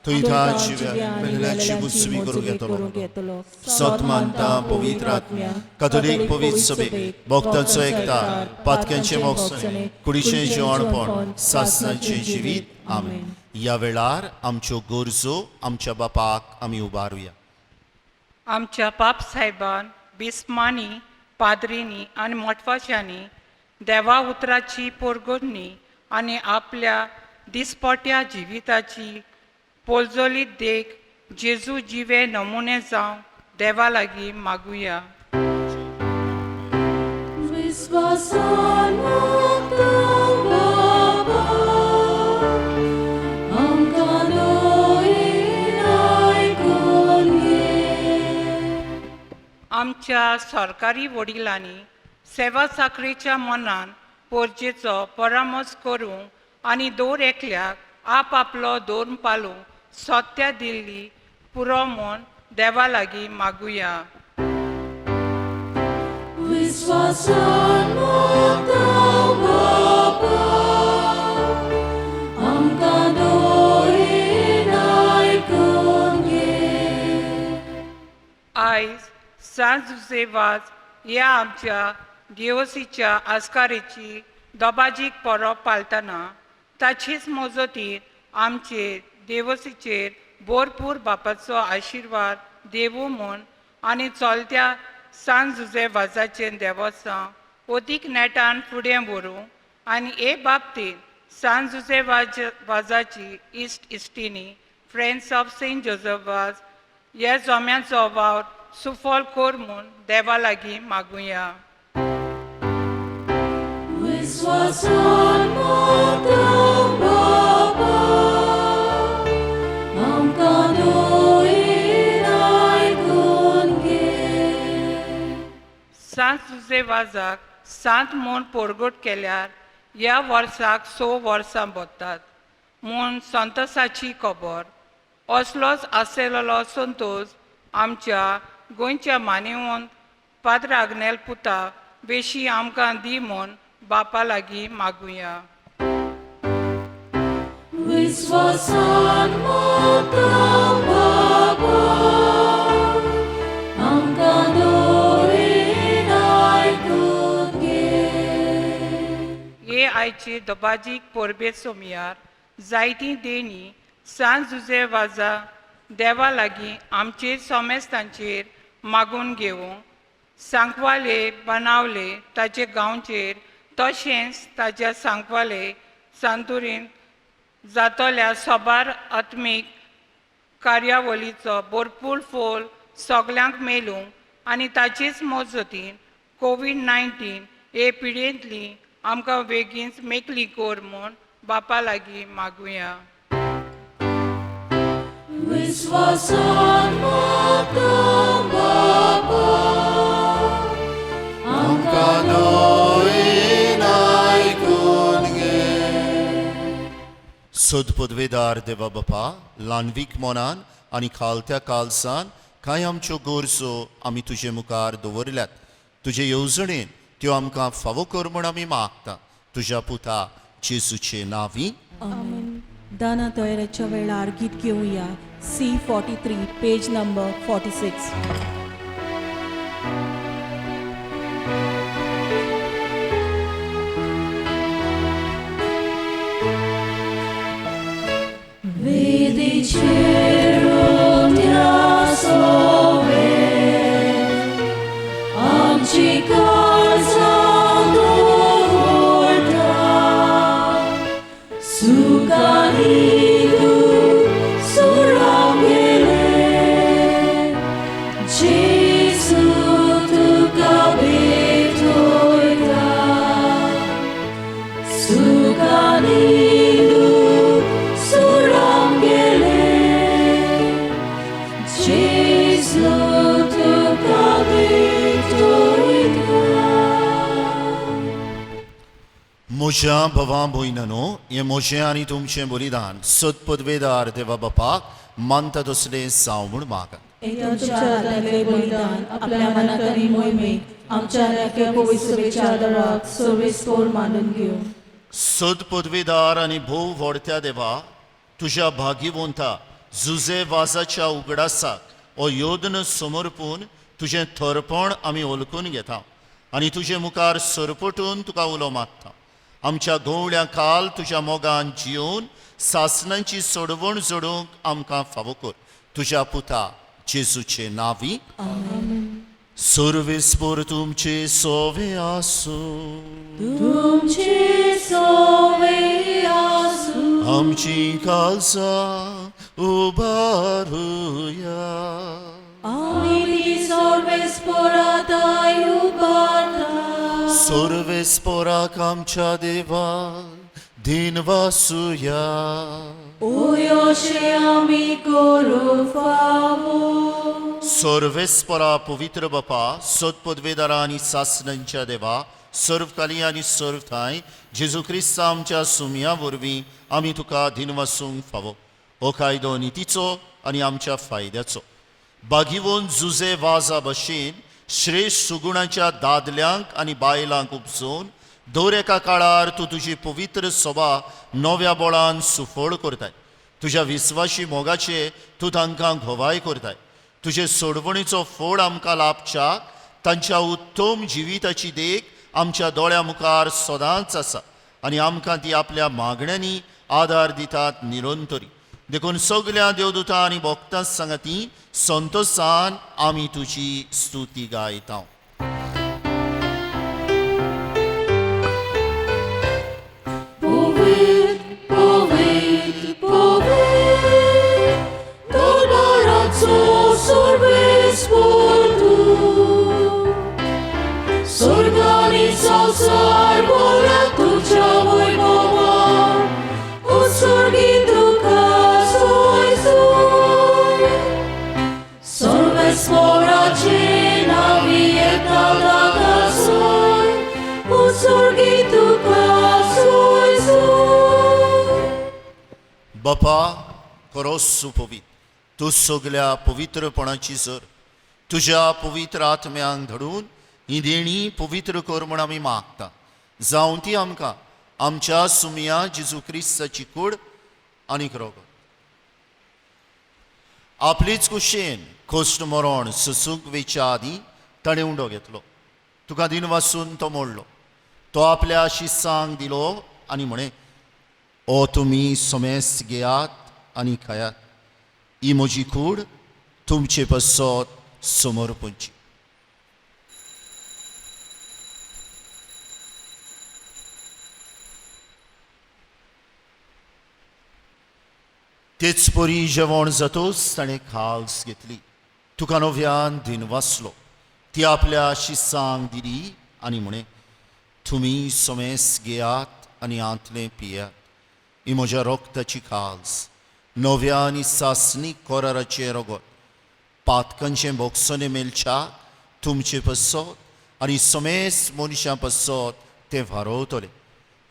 तुई जिव्या मेलेल्याची बुसवी करूंक येतलो सत मानता पवित्र आत्म्या कथोलिक पवित्र सभेक भक्तांचो एकता पातक्यांचे मोक्षणे कुडीचे जेवणपण सासणाचे जिवीत आमेन. ह्या वेळार आमच्यो गरजो आमच्या बापाक आमी उबारुया. आमच्या बाप साहेबान बिस्मांनी पाद्रींनी आनी मोटवाच्यांनी देवा उतराची पोरगोडणी आनी आपल्या दिसपट्या जिविताची पोलजोलीत देख जेजू जिवे नमुने जावं देवा लागीं मागुया. विश्वासान मागता बाबा, आमकां दोयेन आयकून घे. आमच्या सरकारी वडिलांनी सेवा साखळेच्या मनान पोरजेचो परामर्श करूंक आनी दर एकल्याक आप आपलो दोन पालू सत्या दिल्ली पुरो म्हूण देवा लागीं मागुया. विश्वासान मागता बाबा, आमकां दोयेन आयकून घे. आयज सांज जुजेवाज ह्या आमच्या दिवसीच्या आस्कारेची दोबाजीक परब पाळटना ताचेच मजतीन आमचे देवसीचेर भरपूर बापाचो आशिर्वाद देवू म्हूण आनी चलत्या सांज जुजेवाजाचें देवसां अदीक नेटान फुडें व्हरूं आनी हे बाबतींत सांज जुजेवाजाची इश्ट इश्टिणी फ्रेंड्स ऑफ सेंट जोसेफाज ह्या जोम्याचो वावर सुफल कर म्हूण देवा लागीं मागुया. विश्वासान मागता बाबा, आमकां दोयेन आयकून घे. सांत जुजेवाजाक सांत म्हूण पोरगोट केल्यार ह्या वर्साक 6 वर्सां बदतात म्हूण संतोसाची खबर. असलोच आसलेलो संतोश आमच्या गोंयच्या मानेवंत पाद्र आग्नेल पुता बेशी आमकां दी म्हूण बापा लागीं मागुया. विश्वासान मागता बाबा, आमकां दोयेन आयकून घे. हे आयचे दोबाजीक परबे सोमयार जायतीं देणी सांत जुजेवाजा देवा लागीं आमचे सोमेस्तांचेर मागून घेवंक सांकवाले बनावले ताचे गांवचेर तशेंच ताच्या सांकवाले सांतुरीन जातल्या सोबार आत्मीक कार्यावळीचो भरपूर फोल सगल्यांक मेळूंक आनी ताचेच मजतीन कोविड-19 हे पिडेंतली आमकां बेगीनच मेकळी कर म्हूण बापा लागीं मागुया. विश्वासान मागता बाबा, आमकां दोयेन आयकून घे. सोद पदवेदार देवा बापा ल्हानवीक मोनान आनी खालत्या कालसान कांय आमच्यो गरजो आमी तुजे मुखार दवरल्यात. तुजे येवजणेन त्यो आमकां फावो कर म्हूण आमी मागता. तुज्या पुता जेजूचे नांवी आमेन. दाना तयारेच्या वेळार गीत घेवया. C43 page number 46. वेदीचेर सोवे आमची काळजां दवरता. सुखानी सुरां गेले, जेजू तुका भेटोयता. सुखानी सुरां गेले, जेजू तुका भेटोयता. म्हज्या भवा भयणनो हें म्हजें आनी तुमचें बलिदान सत पदवेदार देवा बापाक मानता तसलें जावं म्हूण मागत. तुमच्या हातांतलें बलिदान आपल्या मनात आनी मोहिमेक आमच्या नेके पवित्र सभेच्या आदाराक सर्वेस्पोर मानून घेवं. सद पदवेदार आनी भोव व्हडत्या देवा तुज्या भागीवंता जुजे वाजाच्या उगडासाक हो योदन समोरपून तुजें थरपण आमी ओळखून घेता आनी तुजे मुखार सरपटून तुका उलो मागता. आमच्या गवळ्या काल तुज्या मोगान जिवन सासणांची सोडवण जोडूंक आमकां फावो कर. तुज्या पुता जेजूचे नांवी. सर्वेस्पर तुमचे सोवे आसूं. तुमचे सोवे आसूं. आमची काळजां उबारुया. आमी ती सर्वेस्पराताय उबारता. सर्वेस्पराक आमच्या देवाक दिनवासुया. ओयोशे आमी करू फावो. सर्वेस्परा पवित्र बापा सत्पदवेदारा आनी सासणांच्या देवा सर्वकाली आनी सर्वथांय जेजू क्रिस्त आमच्या सुमया वरवीं आमी तुका दिनवासूंक फावो. हो कायदो नितीचो आनी आमच्या फायद्याचो. बागिवोन जुजे वाजा भशेन श्रेश्ठ सुगुणाच्या दादल्यांक आनी बायलांक उपसून दर एका काळार तूं तुजी पवित्र सभा नव्या बोळान सुफळ करताय. तुज्या विस्वाशी मोगाचे तूं तांकां घोवाय करताय. तुजे सोडवणीचो फळ आमकां लाभच्या तांच्या उत्तम जिविताची देख आमच्या दोळ्या मुखार सदांच आसा आनी आमकां ती आपल्या मागण्यांनी आदार दितात निरंतरी. देखून सगल्या देवदूतां आनी भक्तां सांगाती संतोषान आमी तुजी स्तुती गायता. संसार बोला तुझ्या वैभवान, उत्सर्गी तुका सोय सोय. सर्वेस्पराचे नावी येता ताका सोय, उत्सर्गी तुका सोय सोय. बापा खरोच सुपवीत तूं सगल्या पवित्रपणाची जर तुज्या पवित्र आत्म्यांक धडून ही देणी पवित्र कर म्हूण आमी मागता. जावं ती आमकां आमच्या सुमया जेजू क्रिस्ताची कूड आनीक रोगो. आपलीच कुशेन खोस्ट मरण ससूंक वेच्या आदीं ताणें उंडो घेतलो. तुका दिन वासून तो मोडलो. तो आपल्या शिसांक दिलो आनी म्हणे, ओ तुमी सोमेस घेयात आनी खायात. ही म्हजी कूड तुमचे पसत समोर पोंची. तेच परी जेवण जातोच ताणें खास घेतली. तुका नव्यान दिन वाचलो. ती आपल्या शिसांक दिली आनी म्हणे, तुमी सोमेस घेयात आनी आंतले पियात. ही म्हज्या रोगताची खास नव्या आनी सासणी कोराराचे रोगोत. पातकांचे बोगसोने मेलच्या तुमचे पसत आनी सोमेस मनशां पसत ते वारोवतले.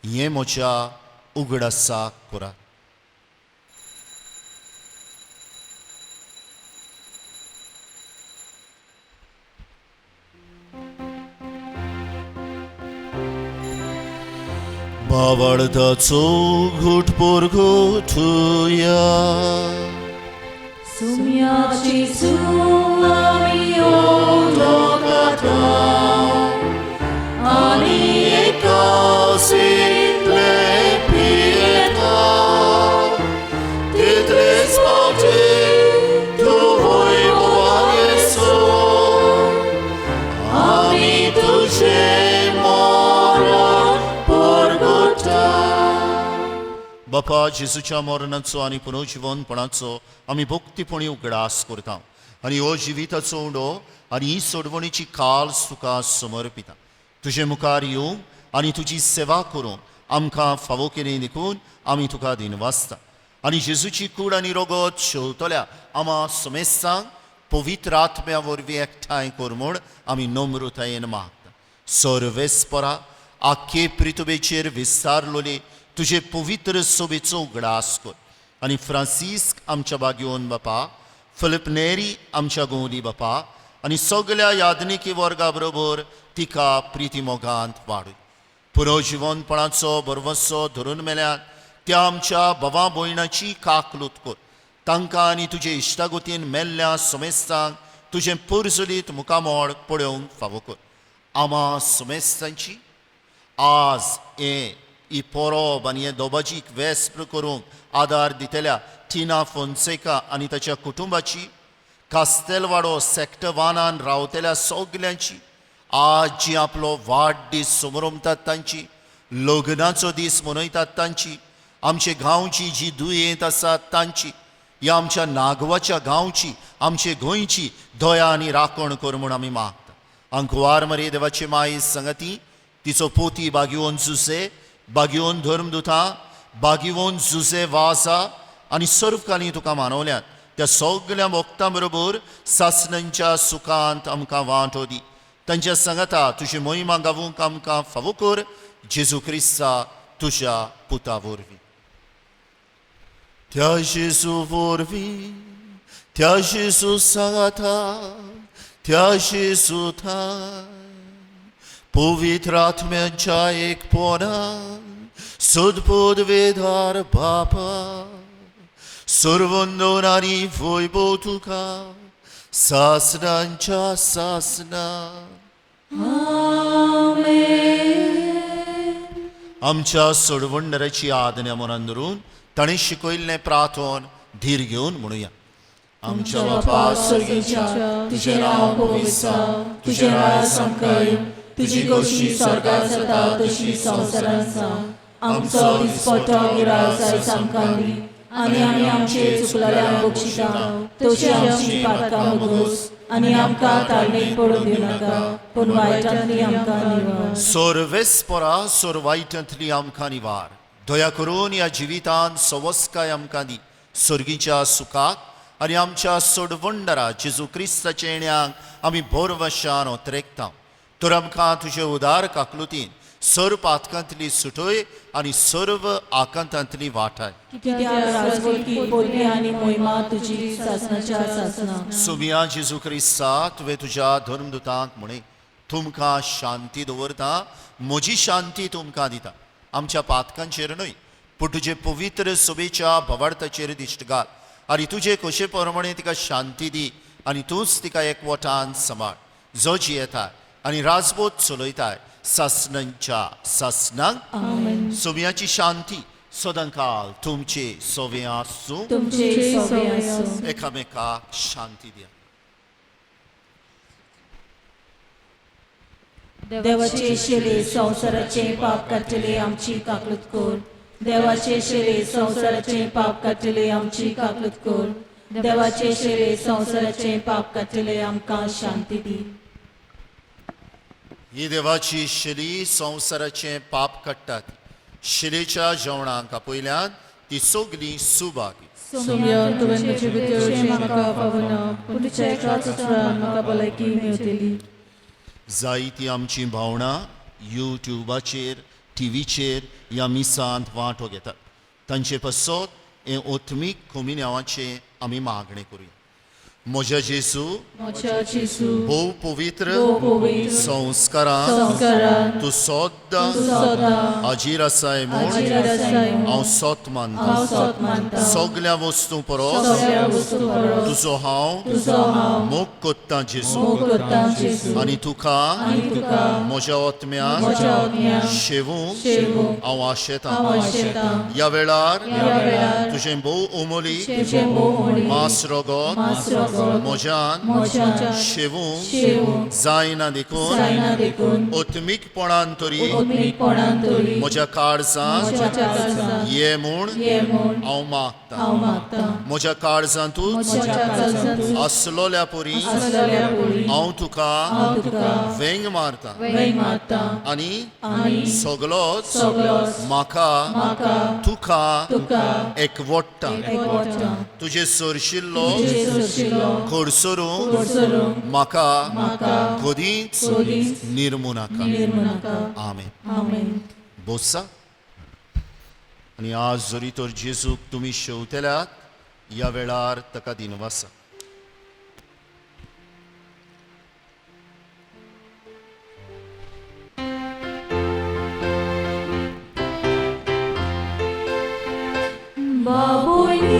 हें म्हज्या उगडासाक करात. बावळताचो घुटपोर गोठुया. सुमयाची सूं आमी ओळखता आनी एकासितले पियेता. तितलेच फावटी तूं वैभवान येसो आमी तुजें मरण परगटा. बापा जेजूच्या मरणाचो आनी पुनर्जिवनपणाचो आमी भक्तीपणी उगडास करता आनी हो जिविताचो उंडो आनी ही सोडवणीची काल्स तुका समर्पिता. तुजे मुखार येवंक आनी तुजी सेवा करूंक आमकां फावो केलें देखून आमी तुका दिनवासता. आनी जेजूची कूड आनी रोगत शेवतल्या आमा समेस्तांक पवित्र आत्म्या वरवीं एकठांय कर म्हूण आमी नम्रतायेन मागता. सर्वेस्परा आख्खे पृथ्वेचेर विस्तारलोले तुजे पवित्र सोबेचो उगडास कर. आनी फ्रांसिस्क आमच्या बागेवन बापा, फिलिप नेरी आमच्या गोवली बापा आनी सगल्या यादनिकी वर्गा बरोबर तिका प्रिती मोगांत वाडूय. पुनर्जिवनपणाचो बरवसो धरून मेल्यात त्या आमच्या भावा भयणाची काकलूत कर. तांकां आनी तुजे इश्टागोतीन मेल्ल्या सोमेस्तांक तुजें पुरजुलीत मुखामोळ पळोवंक फावो कर. आमा सोमेस्तांची आज ही परोब आनी हे दोबाजीक वेस्प्र करूंक आदार दितल्या टिना फोन्सेका आनी ताच्या कुटुंबाची, कास्तेलवाडो सॅक्टर 1 रावतल्या सगल्यांची, आज जी आपलो वाडदीस समोरमतात तांची, लग्नाचो दीस मनयतात तांची, आमचे गांवची जी दुयेंत आसात तांची, ह्या आमच्या नागवाच्या गांवची, आमचे गोंयची दया आनी राखण कर म्हूण आमी मागता. अंकवार मरे देवाची माय संगती, तिचो पोती बागिवोन जुसे, बागिवोन धर्मदुतां, बागिवोन जुसे वासा आनी सर्वकाली तुका मानवल्यात त्या सगळ्या भक्तां बरोबर सासणांच्या सुखांत आमकां वांटो दी. तांच्या सांगाता तुजी मोहिमा गावूंक आमकां फावो कर. जेजू क्रिस्ता तुज्या पुता वरवीं. त्या जेजू वरवीं, त्या जेजू सांगाता, त्या जेजू थंय पवित्र आत्म्याच्या एकपणान सदपद वेदार बापा सर्वंदोन आनी वैभव तुका सासणांच्या सासना. आमच्या सोडवंडराची आज्ञा मनान धरून ताणें शिकयल्लें प्रार्थन धीर घेवन म्हणुया. आमच्या बापा स्वर्गीच्या, तुझें नांव पवित्र जावं, तुजें राज संकय, तुजी कशी स्वर्गांत जाता तशी संवसारांत जावं. आमचो दिसपट्टो गिराय आयज आमकां दी, आनी आमी आमचे चुकलेल्यांक बक्षिता, तशी आमची पातकां मोगोस, आनी आमकां ताळणेक पडूंक दिवं नाका, पूण वायटांतली आमकां निवार. सोर्वेस्परा सोरवायटांतली आमकां निवार. दया करून ह्या जिवितांत सवस्काय आमकां दी. सर्गीच्या सुखाक आनी आमच्या सोडवंडरा जेजू क्रिस्ताच्या येण्याक आमी बोरवशान ओतरेकता. तर आमकां तुजे उदार काकलुतीन सर्व पातकांतली सुटय आनी सर्व आकांतांतली वाटाय. कित्याक राजवटी पोरवी आनी मोहिमा तुजी सासणाच्या सासना. सुमिया जेजू क्रिस्ता तुवें तुज्या धर्मदुतांक म्हणय, तुमकां शांती दवरता, म्हजी शांती तुमकां दिता. आमच्या पातकांचेर न्हय पूण तुजे पवित्र सोबेच्या भवार्थाचेर दिश्ट घाल आनी तुजे कशे प्रमाणे तिका शांती दी आनी तूंच तिका एकवटान सांबाळ. जो जियेताय आनी राजभोत चलयताय सासणांच्या सासनांक. सोम्याची शांती सदांकाल तुमचे सोवे आसूं. तुमचे सोबे आसूं. एकामेकाक शांती दिया. देवाचे शेले संवसाराचे पाप काडटले आमची काकलूत कोर. देवाचे शेले संवसाराचे पाप काडटले आमची काकलूत कोर. देवाचे शेले संवसाराचे पाप काडटले आमकां शांती दी. ही देवाची शिली संवसाराचे पाप काडटात. शिलेच्या जेवणाक पयल्यान ती सगली सुभागी. सोम्या तुवें तुजे भितर म्हाका पावना, पूण तुज्या एका सुत्रान म्हाका भलायकी मेळटली. जायती आमची भावना युट्यूबाचेर टीव्हीचेर ह्या मिसांत वांटो घेतात. तांचे पासत हे ओत्मीक कोमिन्यावाचे आमी मागणे करूया. म्हज्या जेजू भोव पवित्र संस्कारान तूं सद्दां हाजीर आसाय म्हूण हांव सोत मानतां. सगल्या वस्तू परस तुजो हांव मोग कोत्तां जेजू. आनी तुका म्हज्या ओत्म्यान शेवूंक हांव आशेतां. ह्या वेळार तुजें भोव उमोली मास रगत मोजान शेवूंक जायना देखून ओत्मीकपणान तरी म्हज्या काळजांत ये म्हूण हांव मागतां. म्हज्या काळजांतूच आसलोल्या परी हांव तुका वेंग मारतां आनी सगलोच म्हाका तुका एकवटता. तुजे सरशिल्लो खडसरूंक म्हाका कधीच निर्मू नाका. आमेन. बोसा. आनी आज जरी तर जेजूक तुमी शेवतल्यात ह्या वेळार ताका दिनवासा. बाबोली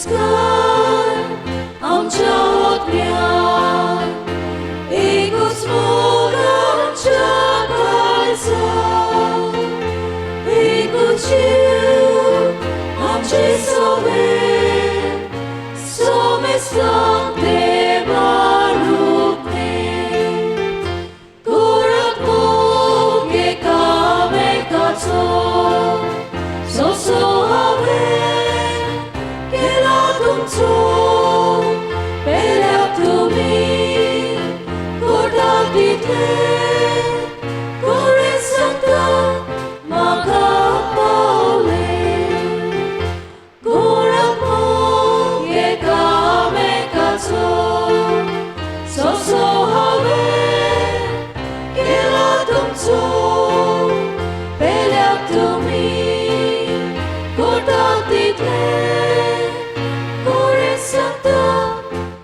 काय आमच्या ओतम्यान एकूच मोग आमच्या काळजात एकूच जीव आमचे सोमे सांगते बारूक गोरख मोग एकामेकाचो सोसो हांवें केला तुमचो पेल्याक तुमी कोटाक दितले कोणे सांगता म्हाका पावले गोरख मोग एकामेकाचो सोसो हांवें केला तुमचो पेल्याक तुमी कोटाक दितले कोणे सांगता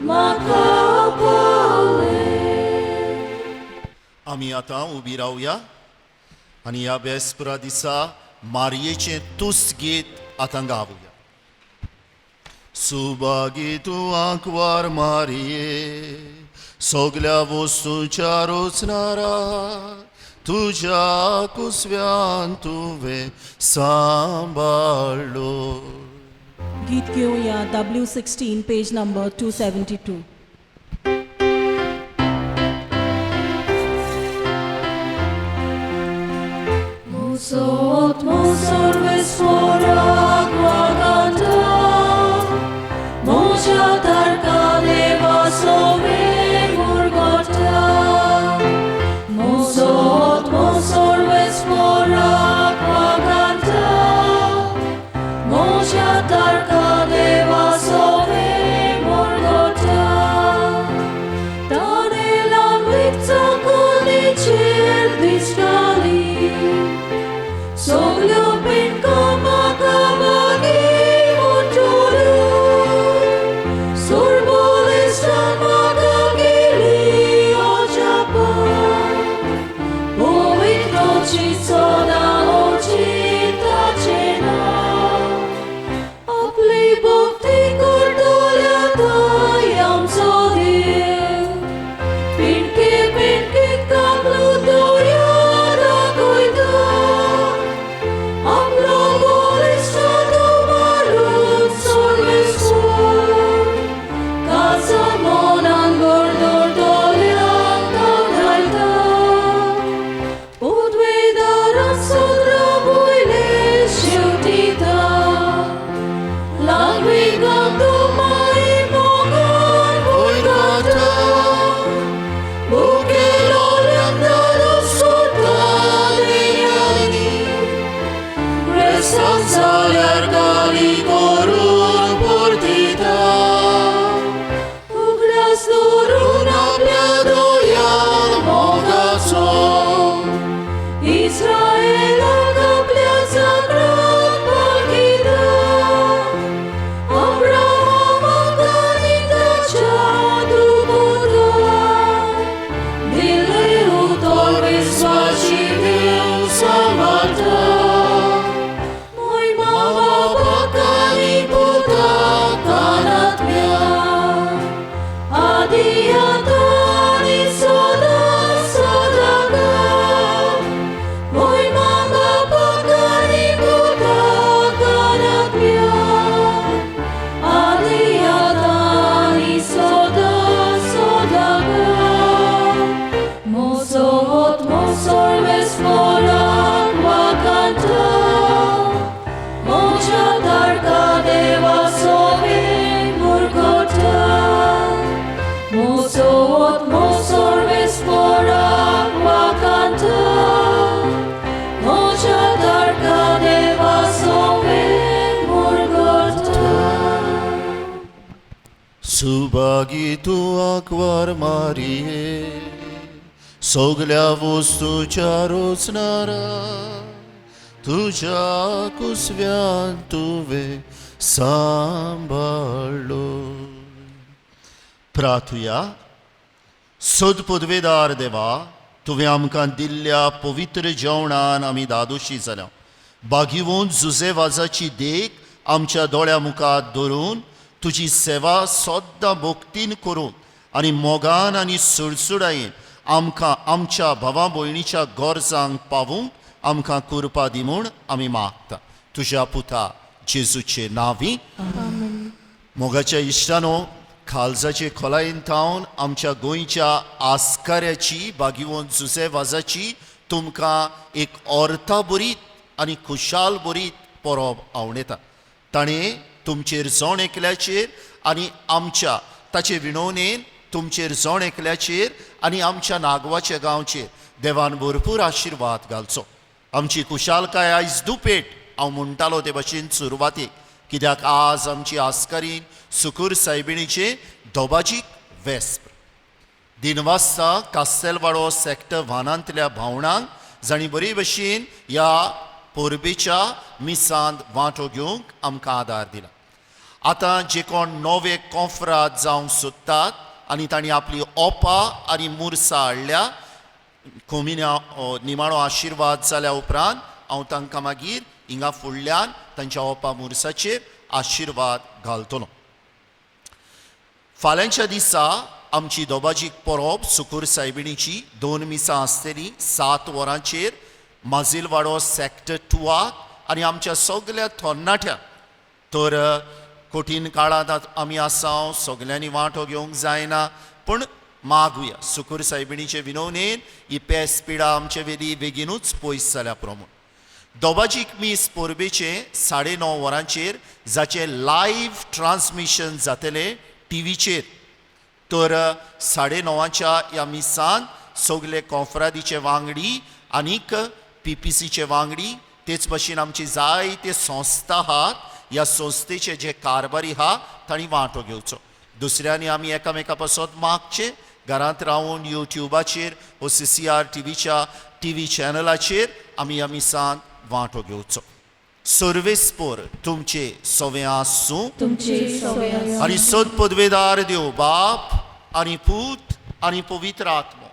म्हाका पावले आमी आतां उबी रावया आनी ह्या बेस्परा दिसा मारयेचें तुस गीत आतां गावया. सुभागी तूं आंकवार मारये सगल्या वस्तूंच्या रोचणारा तुझ्या कुसव्यान तुवें सांबाळलो. गीत घेऊया W16 page number 272. Musot musor vesforak vaganta Moja tarka deva sove murgota Musot musor vesforak vaganta Moja tarka deva sove murgota Danelan vitsa kuni cer diskali Soglio pin kama kabagi mutulu Surbolistan magagili ojapan Povik noci soda oči tacena Apli bhakti kordolya dayam sodil Pinke kaplu doya da koida Subhagi तूं आंकवार मारये सगल्या वस्तूच्या रोचणारा तुझ्या कुसव्यान तुवें सांबाळलो. प्रार्थुया. सदपदवेदार देवा, तुवें आमकां दिल्ल्या पवित्र जेवणान आमी दादोशी जाल्या. बागिवून जुजे वाजाची देख आमच्या दोळ्या मुखार धरून तुजी सेवा सद्दां भोक्तीन करून आनी मोगान आनी सुडसुडायेन आमकां आमच्या भावा भयणीच्या गरजांक पावूंक आमकां कृपा दी म्हूण आमी मागता तुज्या पुता जेजूचे नांवी मोगाच्या इश्टानो खालसाचे खोलायेन थावन आमच्या गोंयच्या आस्काऱ्याची बागिवोन जुसे वाजाची तुमकां एक ऑर्था बरीत आनी खुशाल बरीत परब आवडेता ताणें तुमचेर जण एकल्याचेर आनी आमच्या ताचे विणवणेन तुमचेर जण एकल्याचेर आनी आमच्या नागवाच्या गांवचेर देवान भरपूर आशिर्वाद घालचो आमची खुशालकाय आयज दुपेट हांव म्हणटालो ते भाशेन सुरवातेक कित्याक आज आमची आस्कारीन सुकूर सायबिणीचे दोबाजीक वेस्प दिनवासता कास्तेलवाडो सॅक्टर वानांतल्या भावणांक जाणी बरे भशेन ह्या परबेच्या मिसांत वांटो घेवंक आमकां आदार दिला आतां जे कोण नवे कॉन्फरांत जावंक सोदतात आनी तांणी आपली ओपां आनी मुर्सां हाडल्या कोमिन्या निमाणो आशिर्वाद जाल्या उपरांत हांव तांकां मागीर हिंगा फुडल्यान तांच्या ओपां मुर्साचेर आशिर्वाद घालतलो फाल्यांच्या दिसा आमची दोबाजीक परब सुकूर सायबिणीची 2 मिसां आसतलीं 7 वरांचेर माजिलवाडो सॅक्टर 2 आनी आमच्या सगळ्या थोन्नाट्यांक तर कठीण काळांत आमी आसां सगल्यांनी वांटो घेवंक जायना पूण मागुया सुकूर सायबिणीचे विनवणेन ही पेस पिडा आमचे वेली बेगीनूच पयस जाल्या प्रमाण दोबाजीक मीस परबेचे 9:30 वरांचेर जाचे लायव्ह ट्रान्समिशन जातले टीव्हीचेर तर 9:30च्या ह्या मिसांत सगळे कॉन्फरादीचे वांगडी आनीक PPCचे वांगडी तेच भशेन आमची जायते संस्था आहात ह्या संस्थेचे जे कारभारी आहा तांणी वांटो घेवचो दुसऱ्यांनी आमी एकामेका पासत मागचे घरांत रावून युट्यूबाचेर वो CCR टीव्हीच्या टीव्ही चॅनलाचेर आमी ह्या मिसांत वांटो घेवचो सर्वेस्पोर तुमचे सवे आसूं आनी सद पदवेदार देव बाप आनी पूत आनी पवित्र आत्मो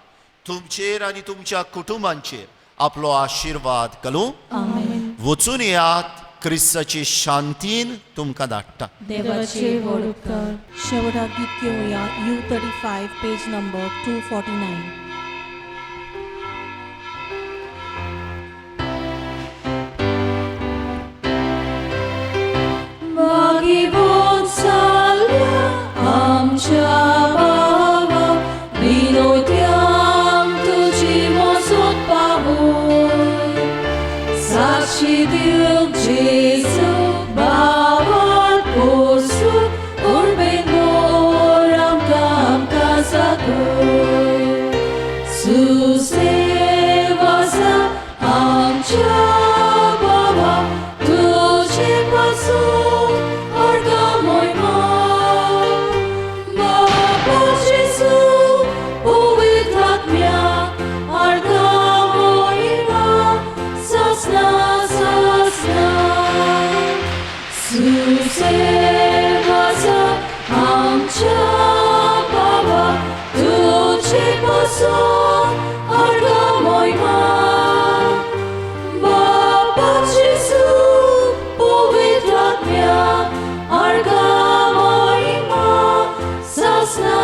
तुमचेर आनी तुमच्या कुटुंबांचेर आपलो आशिर्वाद घालूं वचून येयात क्रिस्ताची शांतीन तुमकां धाडटा देवाचे व्हड उपकार शेवटाक गीत घेवया U35 पेज नंबर 249 मागीवोन चालल्या आमच्या भावा विनोद्यांक तुजी मोजोत पावोय साक्षी दिवंक जेजू भावान पोसू उर्बेन मोर आमकां जागोय सुसेवासा आमच्या भावा तुजे पासून Susewaza amcha baba tuche pason arga moima Baba Jesu povitratmya arga moima sasna